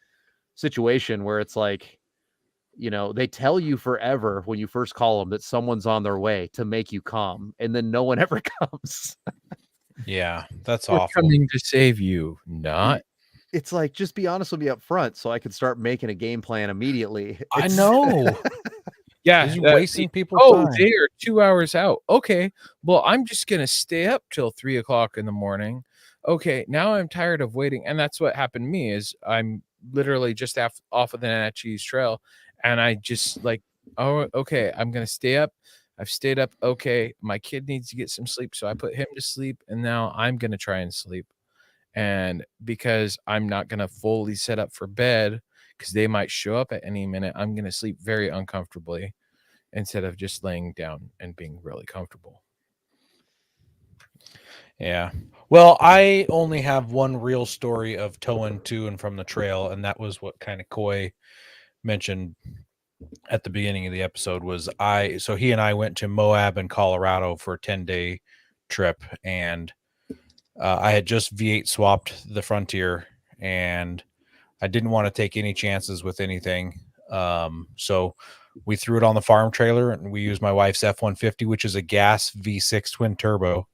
situation where it's like, they tell you forever when you first call them that someone's on their way to make you come, and then no one ever comes. Yeah, that's We're awful. coming to save you, not. It's like, just be honest with me up front so I can start making a game plan immediately. I know. Yeah, You're wasting people's time. They are 2 hours out. Okay, well, I'm just gonna stay up till 3 o'clock in the morning. Okay, now I'm tired of waiting, and that's what happened to me. Is I'm literally just off of the Natchez Trail, and I just like, oh, okay, I'm gonna stay up. I've stayed up. Okay, my kid needs to get some sleep, so I put him to sleep, and now I'm gonna try and sleep. And because I'm not gonna fully set up for bed, because they might show up at any minute, I'm going to sleep very uncomfortably instead of just laying down and being really comfortable. Yeah. Well, I only have one real story of towing to and from the trail, and that was what kind of Coy mentioned at the beginning of the episode. So he and I went to Moab and Colorado for a 10-day trip, and I had just V8 swapped the Frontier, and I didn't want to take any chances with anything. So we threw it on the farm trailer, and we used my wife's F-150, which is a gas V6 twin turbo,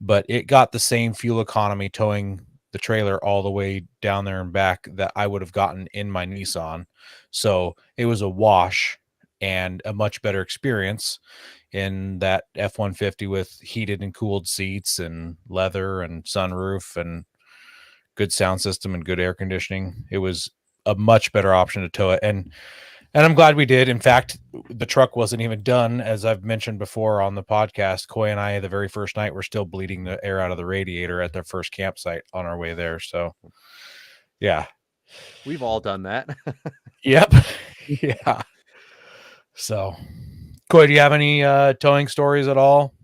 but it got the same fuel economy towing the trailer all the way down there and back that I would have gotten in my Nissan. So it was a wash and a much better experience in that F-150 with heated and cooled seats and leather and sunroof and good sound system and good air conditioning. It was a much better option to tow it. And And I'm glad we did. In fact, the truck wasn't even done, as I've mentioned before on the podcast. Coy and I, the very first night, were still bleeding the air out of the radiator at their first campsite on our way there. So, yeah. We've all done that. Yep. Yeah. So, Coy, do you have any towing stories at all?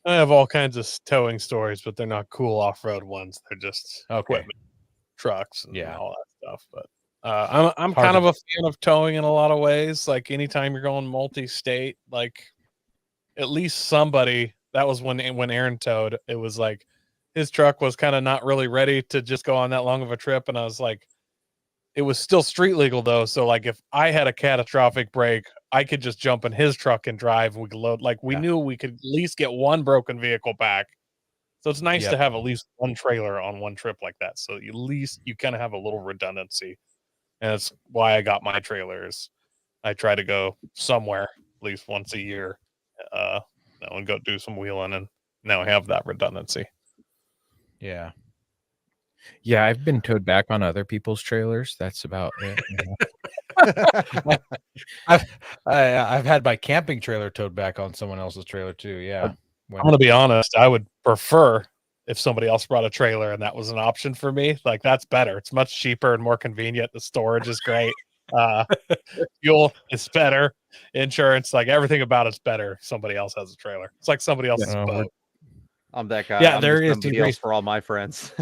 I have all kinds of towing stories, but they're not cool off-road ones. They're just Okay. equipment, trucks, and Yeah. all that stuff. But I'm Hard kind to- of a fan of towing in a lot of ways. Like anytime you're going multi-state, like at least somebody, that was when Aaron towed, it was like his truck was kind of not really ready to just go on that long of a trip, and I was like, it was still street legal though, so like if I had a catastrophic break, I could just jump in his truck and drive. We could load, like we Yeah. knew we could at least get one broken vehicle back. So it's nice to Yep. have at least one trailer on one trip like that. So at least you kind of have a little redundancy. And that's why I got my trailers. I try to go somewhere at least once a year, and go do some wheeling, and now I have that redundancy. Yeah. Yeah, I've been towed back on other people's trailers. That's about it. I've had my camping trailer towed back on someone else's trailer too. Yeah. I'm going to be honest. I would prefer if somebody else brought a trailer and that was an option for me. Like that's better. It's much cheaper and more convenient. The storage is great. Fuel is better. Insurance, like everything about it's better if somebody else has a trailer. It's like somebody else's boat. I'm that guy. Yeah, I'm there just is somebody else for all my friends.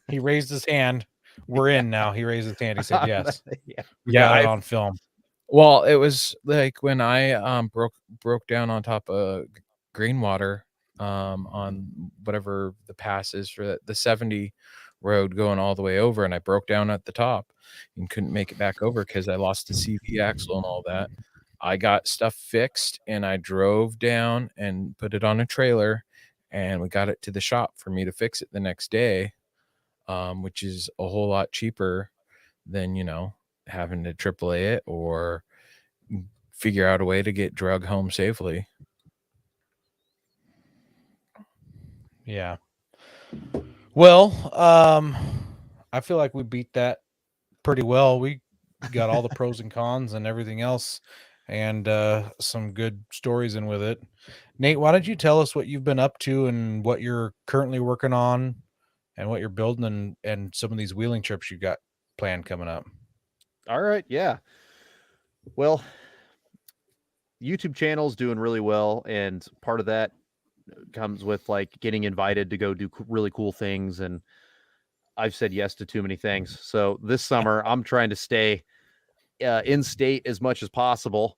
He raised his hand. We're in now. He raised his hand. He said yes. Yeah. We got it I- on film. Well, it was like when I broke down on top of Greenwater on whatever the pass is for the 70 road going all the way over, and I broke down at the top and couldn't make it back over because I lost the CV axle and all that. I got stuff fixed and I drove down and put it on a trailer, and we got it to the shop for me to fix it the next day, which is a whole lot cheaper than having to AAA it or figure out a way to get drug home safely. Yeah. Well, I feel like we beat that pretty well. We got all the pros and cons and everything else, and some good stories in with it. Nate, why don't you tell us what you've been up to and what you're currently working on and what you're building and some of these wheeling trips you got planned coming up? All right. Yeah. Well, YouTube channel's doing really well, and part of that comes with like getting invited to go do really cool things, and I've said yes to too many things. So this summer I'm trying to stay in state as much as possible,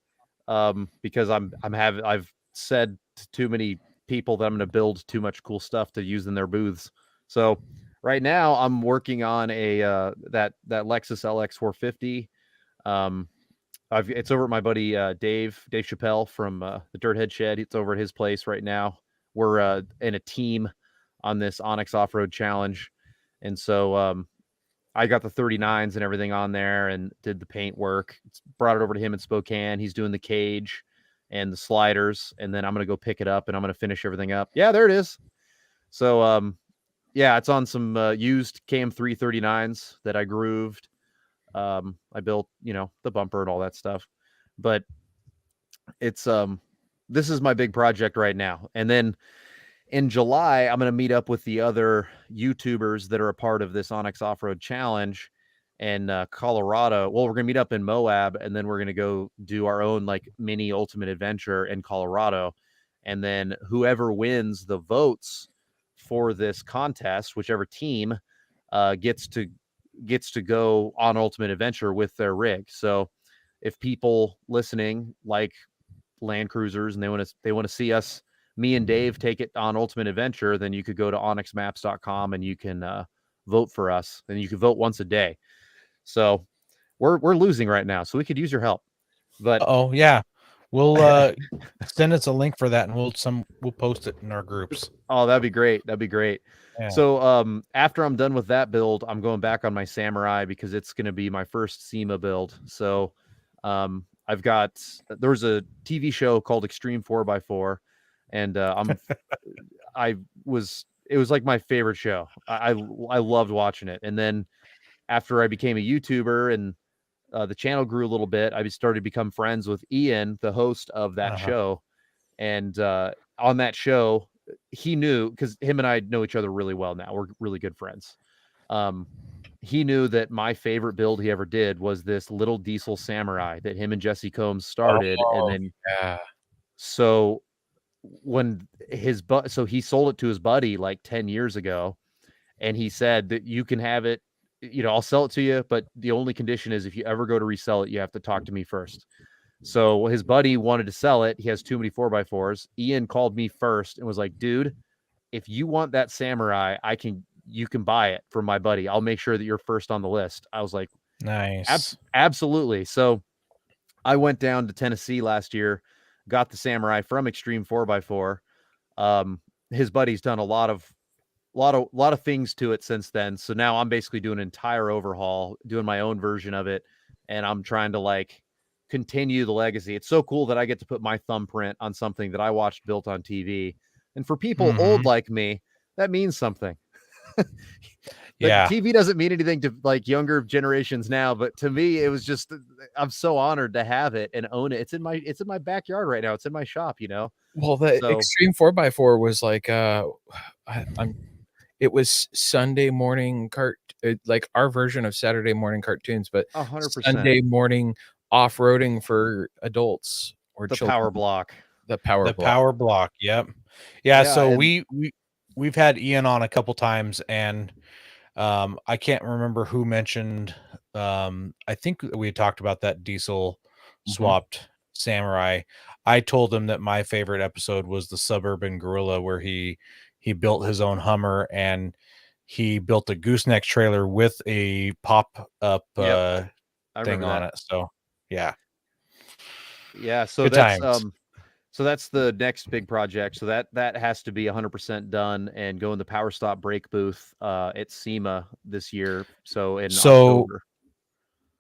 because I've said to too many people that I'm going to build too much cool stuff to use in their booths. So right now I'm working on a that Lexus LX 450. It's over at my buddy Dave Chappelle from the Dirthead Shed. It's over at his place right now. We're in a team on this Onyx Off-Road Challenge, and so I got the 39s and everything on there and did the paint work. Brought it over to him in Spokane. He's doing the cage and the sliders, and then I'm gonna go pick it up and I'm gonna finish everything up. Yeah, there it is. So yeah, it's on some used KM3 39s that I grooved. I built, the bumper and all that stuff, but it's this is my big project right now. And then in July, I'm going to meet up with the other YouTubers that are a part of this Onyx Off-Road Challenge in Colorado. Well, we're going to meet up in Moab, and then we're going to go do our own like mini ultimate adventure in Colorado. And then whoever wins the votes for this contest, whichever team gets to go on ultimate adventure with their rig. So if people listening like Land Cruisers and they want to see us, me and Dave, take it on ultimate adventure, then you could go to onyxmaps.com and you can vote for us, and you can vote once a day. So we're losing right now, so we could use your help. But Oh yeah, we'll send us a link for that, and we'll post it in our groups. oh, that'd be great. Yeah. So after I'm done with that build, I'm going back on my Samurai because it's going to be my first SEMA build. So there's a TV show called Extreme 4x4, and it was like my favorite show. I loved watching it. And then after I became a YouTuber and the channel grew a little bit. I started to become friends with Ian, the host of that show. And on that show, he knew, because him and I know each other really well now. We're really good friends. He knew that my favorite build he ever did was this little diesel samurai that him and Jesse Combs started. And then, so when so he sold it to his buddy like 10 years ago. And he said that you can have it, I'll sell it to you, but the only condition is if you ever go to resell it, you have to talk to me first. So his buddy wanted to sell it. He has too many 4x4s. Ian called me first and was like, dude, if you want that samurai, you can buy it from my buddy. I'll make sure that you're first on the list. I was like, Nice. Absolutely. So I went down to Tennessee last year, got the samurai from Extreme 4x4. His buddy's done a lot of things to it since then. So now I'm basically doing an entire overhaul, doing my own version of it. And I'm trying to like continue the legacy. It's so cool that I get to put my thumbprint on something that I watched built on TV. And for people old like me, that means something. Yeah. TV doesn't mean anything to like younger generations now, but to me, it was just, I'm so honored to have it and own it. It's in my backyard right now. It's in my shop, Well, the Extreme 4x4 was like, it was Sunday morning like our version of Saturday morning cartoons, but 100%. Sunday morning off-roading for adults or the children. power block. The power block. Power block. Yep. Yeah. So and- we've had Ian on a couple times, and I can't remember who mentioned. I think we talked about that diesel swapped samurai. I told him that my favorite episode was the Suburban Gorilla, where he built his own Hummer and he built a gooseneck trailer with a pop up thing on it. So yeah. So Good that's times. so that's the next big project. So that has to be 100% done and go in the Power Stop brake booth at SEMA this year. So in October.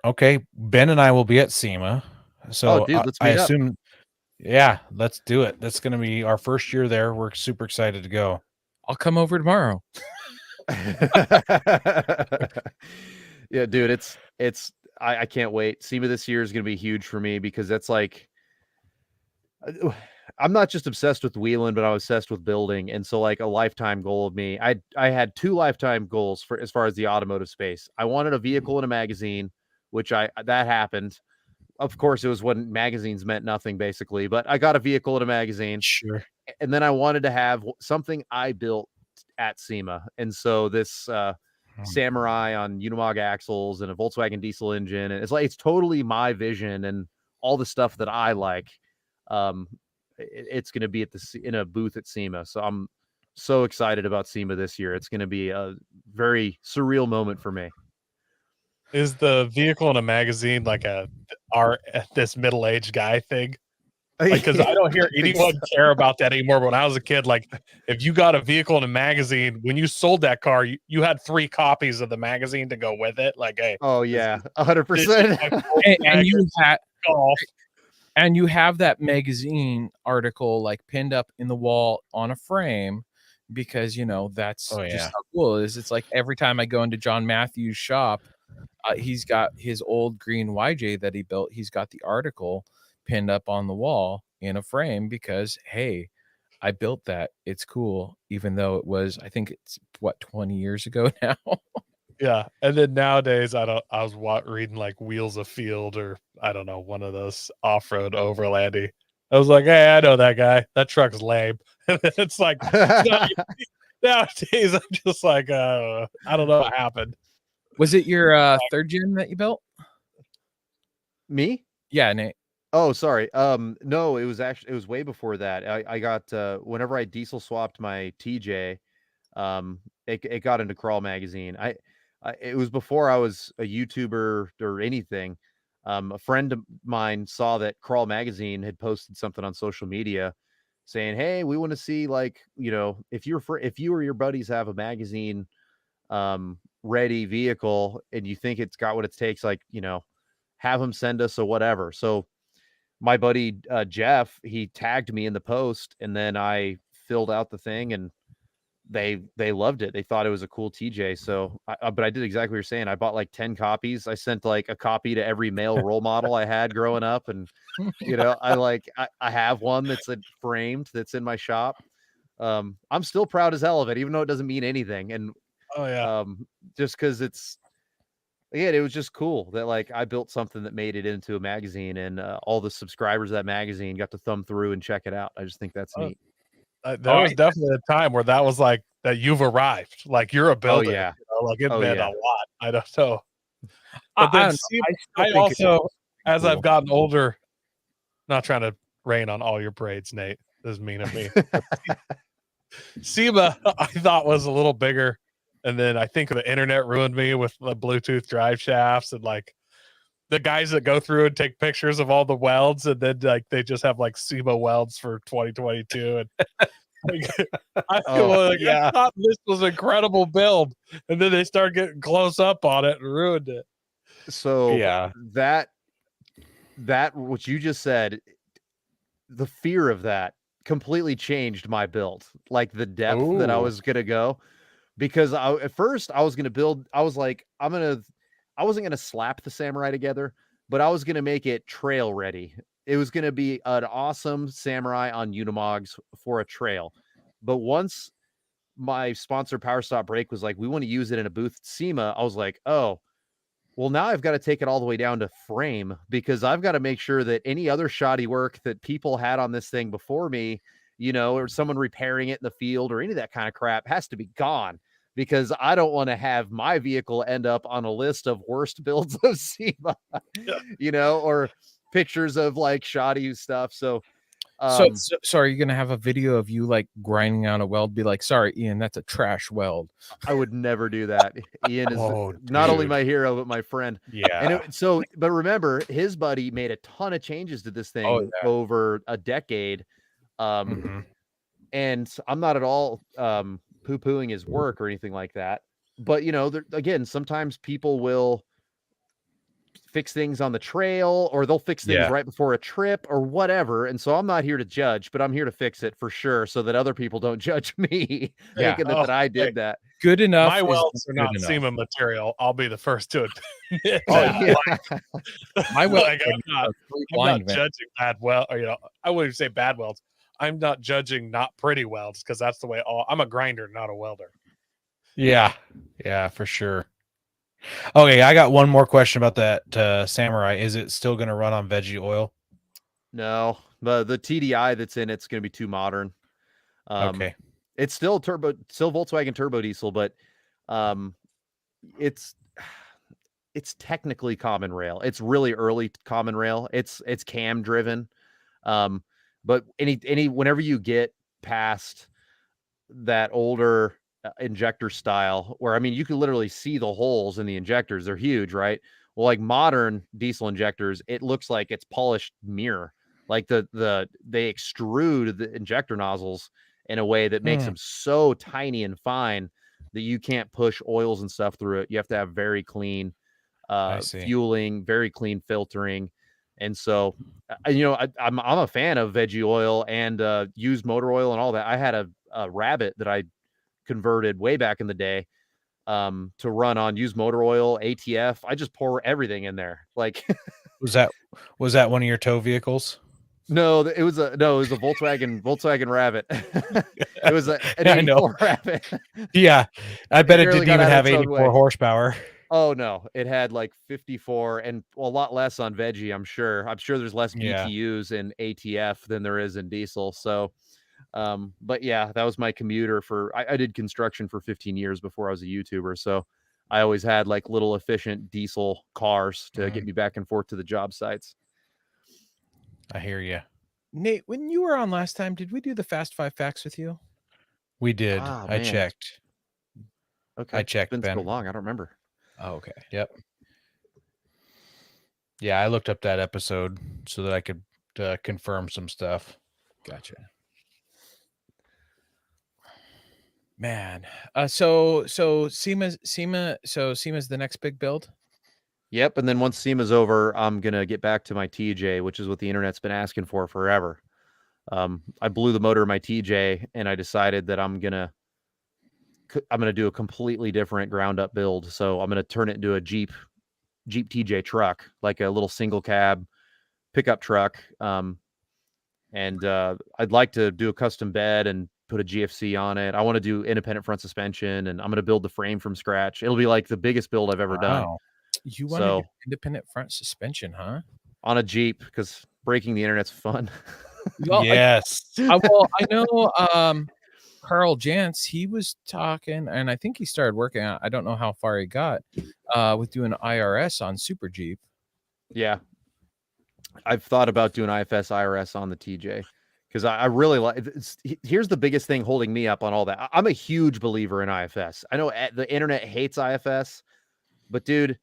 Okay, Ben and I will be at SEMA. So dude, let's I meet up. assume, yeah, let's do it. That's going to be our first year there. We're super excited to go. I'll come over tomorrow. Yeah, dude, I can't wait. SEMA this year is going to be huge for me because that's like, I'm not just obsessed with wheeling, but I'm obsessed with building. And so like a lifetime goal of me, I had 2 lifetime goals for as far as the automotive space. I wanted a vehicle and a magazine, which that happened. Of course, it was when magazines meant nothing basically, but I got a vehicle and a magazine. Sure. And then I wanted to have something I built at SEMA. And so this Samurai on Unimog axles and a Volkswagen diesel engine. And it's totally my vision and all the stuff that I like. It's going to be in a booth at SEMA. So I'm so excited about SEMA this year. It's going to be a very surreal moment for me. Is the vehicle in a magazine like this middle-aged guy thing? Because I don't hear anyone care about that anymore. But when I was a kid, like if you got a vehicle in a magazine, when you sold that car, you had 3 copies of the magazine to go with it. Like, hey, oh yeah, 100%. And you have that magazine article like pinned up in the wall on a frame because that's just how cool it is. It's like every time I go into John Matthews' shop, he's got his old green YJ that he built. He's got the article pinned up on the wall in a frame because, hey, I built that. It's cool, even though it was, I think it's 20 years ago now. Yeah, and then nowadays I was reading like Wheels of Field or I don't know, one of those off-road overlandy. I was like, hey, I know that guy. That truck's lame. It's like nowadays I'm just like, I don't know what happened. Was it your third gen that you built? Me? Yeah, Nate. Oh, sorry. No, it was way before that. I got whenever I diesel swapped my TJ, it got into Crawl magazine. It was before I was a YouTuber or anything. A friend of mine saw that Crawl magazine had posted something on social media saying, "Hey, we want to see if you or your buddies have a magazine ready vehicle and you think it's got what it takes, have them send us or whatever." So my buddy Jeff, he tagged me in the post, and then I filled out the thing and they loved it. They thought it was a cool TJ. So, but I did exactly what you're saying. I bought like 10 copies. I sent like a copy to every male role model I had growing up, and I have one that's framed that's in my shop. I'm still proud as hell of it, even though it doesn't mean anything. And Oh yeah. just because it was just cool that like I built something that made it into a magazine, and all the subscribers of that magazine got to thumb through and check it out. I just think that's neat. There was definitely a time where that was like that you've arrived, like you're a builder. Yeah. Like it Oh, meant yeah. a lot. I don't know. I But then don't know. I still think it's also, as cool. I've gotten older, not trying to rain on all your braids, Nate. This is mean of me. SEMA, I thought was a little bigger, and then I think the internet ruined me with the Bluetooth drive shafts and like the guys that go through and take pictures of all the welds, and then like they just have like SEMA welds for 2022, and I thought this was an incredible build, and then they start getting close up on it and ruined it. So Yeah. that what you just said, the fear of that completely changed my build, like the depth that I Ooh. was gonna go, because at first I was gonna build. I was like, I wasn't gonna slap the Samurai together, but I was gonna make it trail ready. It was gonna be an awesome Samurai on Unimogs for a trail. But once my sponsor Power Stop Brake was like, we want to use it in a booth at SEMA, I was like, oh, well, now I've got to take it all the way down to frame, because I've got to make sure that any other shoddy work that people had on this thing before me, or someone repairing it in the field or any of that kind of crap, has to be gone, because I don't want to have my vehicle end up on a list of worst builds of SEMA, or pictures of like shoddy stuff. So, So are you gonna have a video of you like grinding out a weld? Be like, sorry, Ian, that's a trash weld. I would never do that. Ian is not only my hero, but my friend. Yeah. And but remember, his buddy made a ton of changes to this thing over a decade. Mhm. And I'm not at all poo-pooing his work or anything like that. But, again, sometimes people will fix things on the trail, or they'll fix things right before a trip or whatever. And so I'm not here to judge, but I'm here to fix it for sure, so that other people don't judge me thinking that I did that. Good enough. My welds are not SEMA material. I'll be the first to admit that. My welds I'm not judging bad weld, or, I wouldn't even say bad welds. I'm not judging not pretty welds, because that's the way I'm a grinder, not a welder. Yeah, for sure. Okay, I got one more question about that Samurai. Is it still going to run on veggie oil? No, the TDI that's in it's going to be too modern. Okay. It's still Volkswagen turbo diesel, but it's technically common rail. It's really early common rail. It's cam driven. But whenever you get past that older injector style, where, I mean, you can literally see the holes in the injectors. They're huge, right? Well, like modern diesel injectors, it looks like it's polished mirror. Like they extrude the injector nozzles in a way that makes them so tiny and fine that you can't push oils and stuff through it. You have to have very clean fueling, very clean filtering. And so, I'm a fan of veggie oil and used motor oil and all that. I had a Rabbit that I converted way back in the day to run on used motor oil, ATF. I just pour everything in there. Like, was that one of your tow vehicles? No, it was a Volkswagen Rabbit. It was an 84 Rabbit. Yeah, I bet it didn't even have 84 horsepower. Oh no, it had like 54 and a lot less on veggie. I'm sure there's less BTUs in ATF than there is in diesel. So, but yeah, that was my commuter I did construction for 15 years before I was a YouTuber. So I always had like little efficient diesel cars to get me back and forth to the job sites. I hear you. Nate, when you were on last time, did we do the Fast 5 facts with you? We did. I checked. Okay. I checked, it's been Ben. so long, I don't remember. Oh, okay. Yep. Yeah, I looked up that episode so that I could confirm some stuff. Gotcha. Man. So SEMA's the next big build? Yep, and then once SEMA's over, I'm going to get back to my TJ, which is what the internet's been asking for forever. I blew the motor of my TJ, and I decided that I'm going to I'm going to do a completely different ground up build. So I'm going to turn it into a Jeep TJ truck, like a little single cab pickup truck. And I'd like to do a custom bed and put a GFC on it. I want to do independent front suspension, and I'm going to build the frame from scratch. It'll be like the biggest build I've ever done. Wow. You want to do So independent front suspension, huh? on a Jeep, because breaking the internet's fun. Well, Yes. I know Carl Jantz, he was talking, and I think he started working on, I don't know how far he got, with doing IRS on Super Jeep. Yeah. I've thought about doing IFS IRS on the TJ because I really like. Here's the biggest thing holding me up on all that. I'm a huge believer in IFS. I know the internet hates IFS, but dude,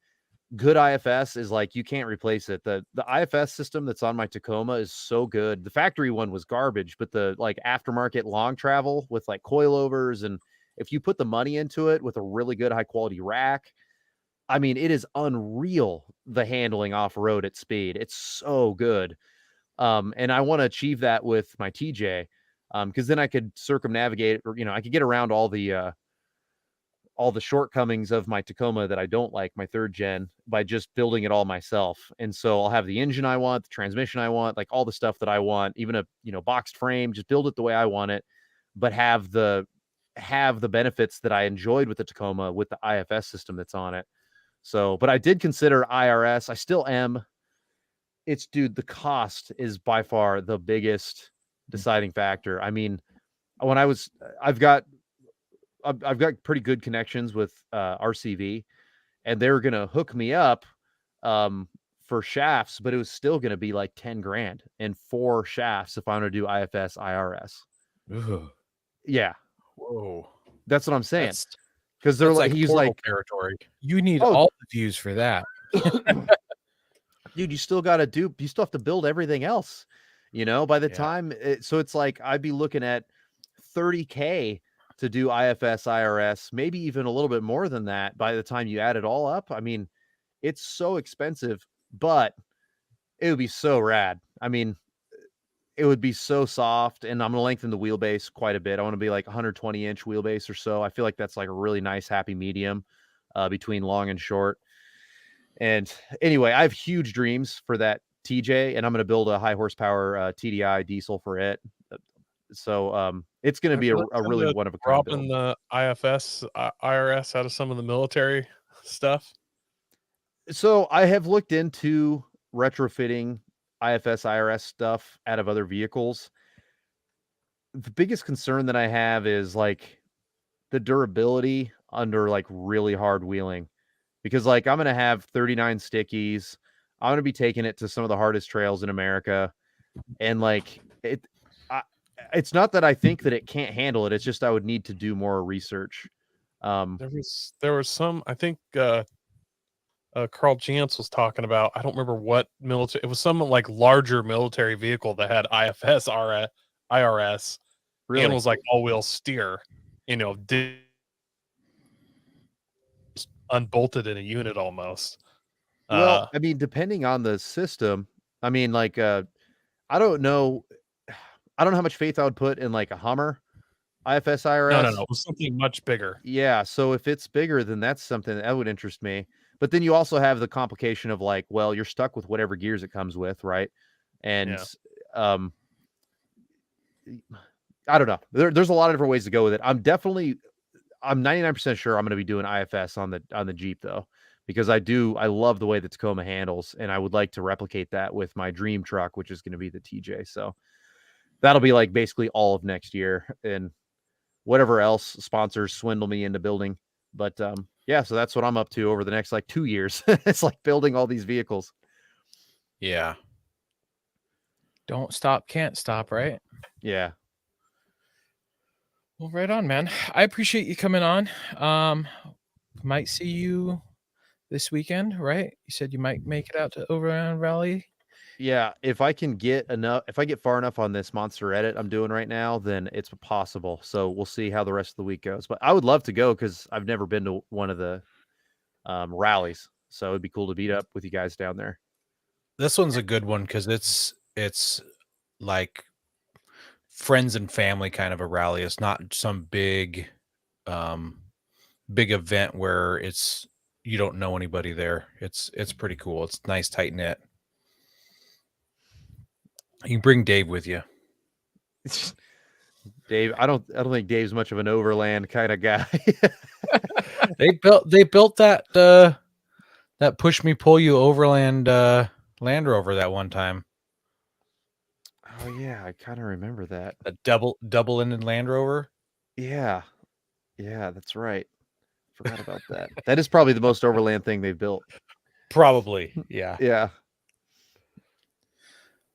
good IFS is like you can't replace it. The IFS system that's on my Tacoma is so good. The factory one was garbage, but the like aftermarket long travel with like coilovers, and if you put the money into it with a really good high quality rack, I mean, it is unreal, the handling off road at speed. It's so good. And I want to achieve that with my TJ. Because then I could circumnavigate, or I could get around all the shortcomings of my Tacoma that I don't like, my third gen, by just building it all myself. And so I'll have the engine I want, the transmission I want, like all the stuff that I want, even a boxed frame, just build it the way I want it, but have the benefits that I enjoyed with the Tacoma with the IFS system that's on it. So, but I did consider IRS. I still am. Dude, the cost is by far the biggest deciding factor. I mean, I've got pretty good connections with RCV, and they were going to hook me up for shafts, but it was still going to be like 10 grand and 4 shafts if I want to do IFS IRS. Ugh. Yeah. Whoa. That's what I'm saying. That's Because they're like, like he's Portal like, territory. You need Oh. all the views for that. dude, you still have to build everything else, by the Yeah. time. So it's like, I'd be looking at $30K to do IFS IRS, maybe even a little bit more than that by the time you add it all up. I mean, it's so expensive, but it would be so rad. I mean, it would be so soft, and I'm going to lengthen the wheelbase quite a bit. I want to be like 120-inch wheelbase or so. I feel like that's like a really nice, happy medium between long and short. And anyway, I have huge dreams for that TJ, and I'm going to build a high horsepower TDI diesel for it. So it's going to be a really one of a kind build. Dropping the IFS IRS out of some of the military stuff. So I have looked into retrofitting IFS IRS stuff out of other vehicles. The biggest concern that I have is like the durability under like really hard wheeling, because like I'm going to have 39 stickies. I'm going to be taking it to some of the hardest trails in America. And like it's not that I think that it can't handle it. It's just, I would need to do more research. There was some, I think, Carl Jantz was talking about, I don't remember what military, it was some like larger military vehicle that had IFS IRS Really? and was like all-wheel steer, unbolted in a unit almost. Well, I mean, depending on the system, I mean, like, I don't know how much faith I would put in like a Hummer IFS IRS. No, it was something much bigger. Yeah, so if it's bigger, then that's something that would interest me. But then you also have the complication of like, well, you're stuck with whatever gears it comes with, right? And I don't know. There's a lot of different ways to go with it. I'm 99% sure I'm going to be doing IFS on the Jeep though, because I love the way the Tacoma handles, and I would like to replicate that with my dream truck, which is going to be the TJ. So that'll be like basically all of next year, and whatever else sponsors swindle me into building. But yeah, so that's what I'm up to over the next like 2 years. It's like building all these vehicles. Yeah. Don't stop, can't stop, right? Yeah. Well, right on, man. I appreciate you coming on. Might see you this weekend, right? You said you might make it out to Overland Rally. Yeah, if I get far enough on this monster edit I'm doing right now, then it's possible. So we'll see how the rest of the week goes. But I would love to go because I've never been to one of the rallies. So it'd be cool to meet up with you guys down there. This one's a good one because it's like friends and family kind of a rally. It's not some big big event where you don't know anybody there. It's pretty cool. It's nice, tight knit. You can bring Dave with you. Dave, I don't think Dave's much of an overland kind of guy. They built that that push me pull you overland Land Rover that one time. Oh yeah, I kind of remember that. A double ended Land Rover. Yeah, that's right. Forgot about that. That is probably the most overland thing they've built. Probably, yeah. Yeah.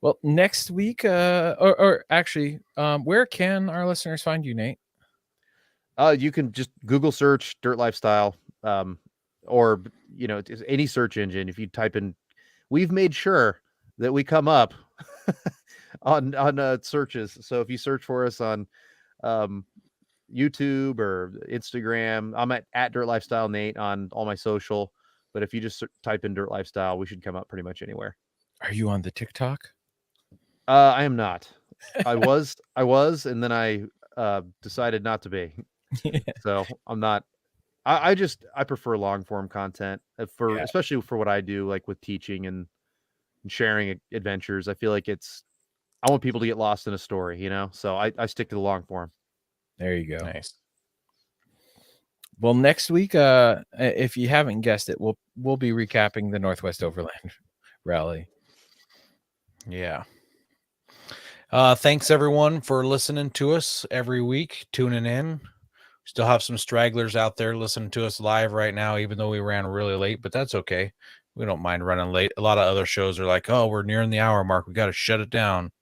Well, next week, or actually, where can our listeners find you, Nate? You can just Google search Dirt Lifestyle, or just any search engine. If you type in, we've made sure that we come up on searches. So if you search for us on YouTube or Instagram, I'm at Dirt Lifestyle Nate on all my social. But if you just type in Dirt Lifestyle, we should come up pretty much anywhere. Are you on the TikTok? I am not. I was, and then I decided not to be. Yeah. So I'm not. I prefer long form content especially for what I do, like with teaching and sharing adventures. I feel like I want people to get lost in a story, So I stick to the long form. There you go. Nice. Well, next week, if you haven't guessed it, we'll be recapping the Northwest Overland Rally. Yeah. Thanks everyone for listening to us every week, tuning in. Still have some stragglers out there listening to us live right now, even though we ran really late, but that's okay. We don't mind running late. A lot of other shows are like, oh, we're nearing the hour mark. We got to shut it down.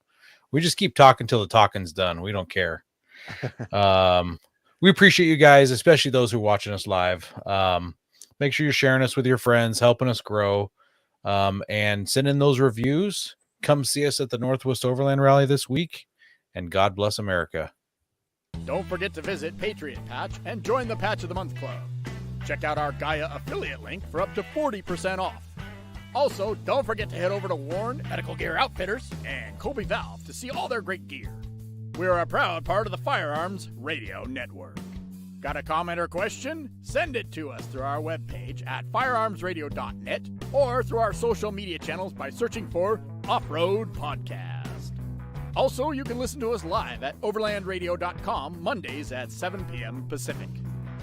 We just keep talking till the talking's done. We don't care. We appreciate you guys, especially those who are watching us live. Make sure you're sharing us with your friends, helping us grow, and send in those reviews. Come see us at the Northwest Overland Rally this week, and God bless America. Don't forget to visit Patriot Patch and join the Patch of the Month Club. Check out our Gaia affiliate link for up to 40% off. Also, don't forget to head over to Warren Medical Gear Outfitters and Colby Valve to see all their great gear. We're a proud part of the Firearms Radio Network. Got a comment or question? Send it to us through our webpage at firearmsradio.net or through our social media channels by searching for Off-Road Podcast. Also, you can listen to us live at overlandradio.com Mondays at 7 p.m. Pacific.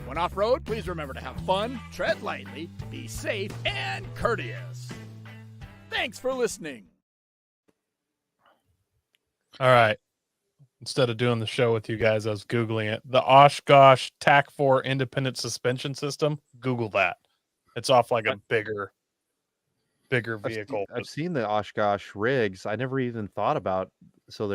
When off-road, please remember to have fun, tread lightly, be safe, and courteous. Thanks for listening. All right. Instead of doing the show with you guys, I was Googling it. The Oshkosh TAC 4 independent suspension system. Google that. It's off like a bigger vehicle. I've seen the Oshkosh rigs. I never even thought about, so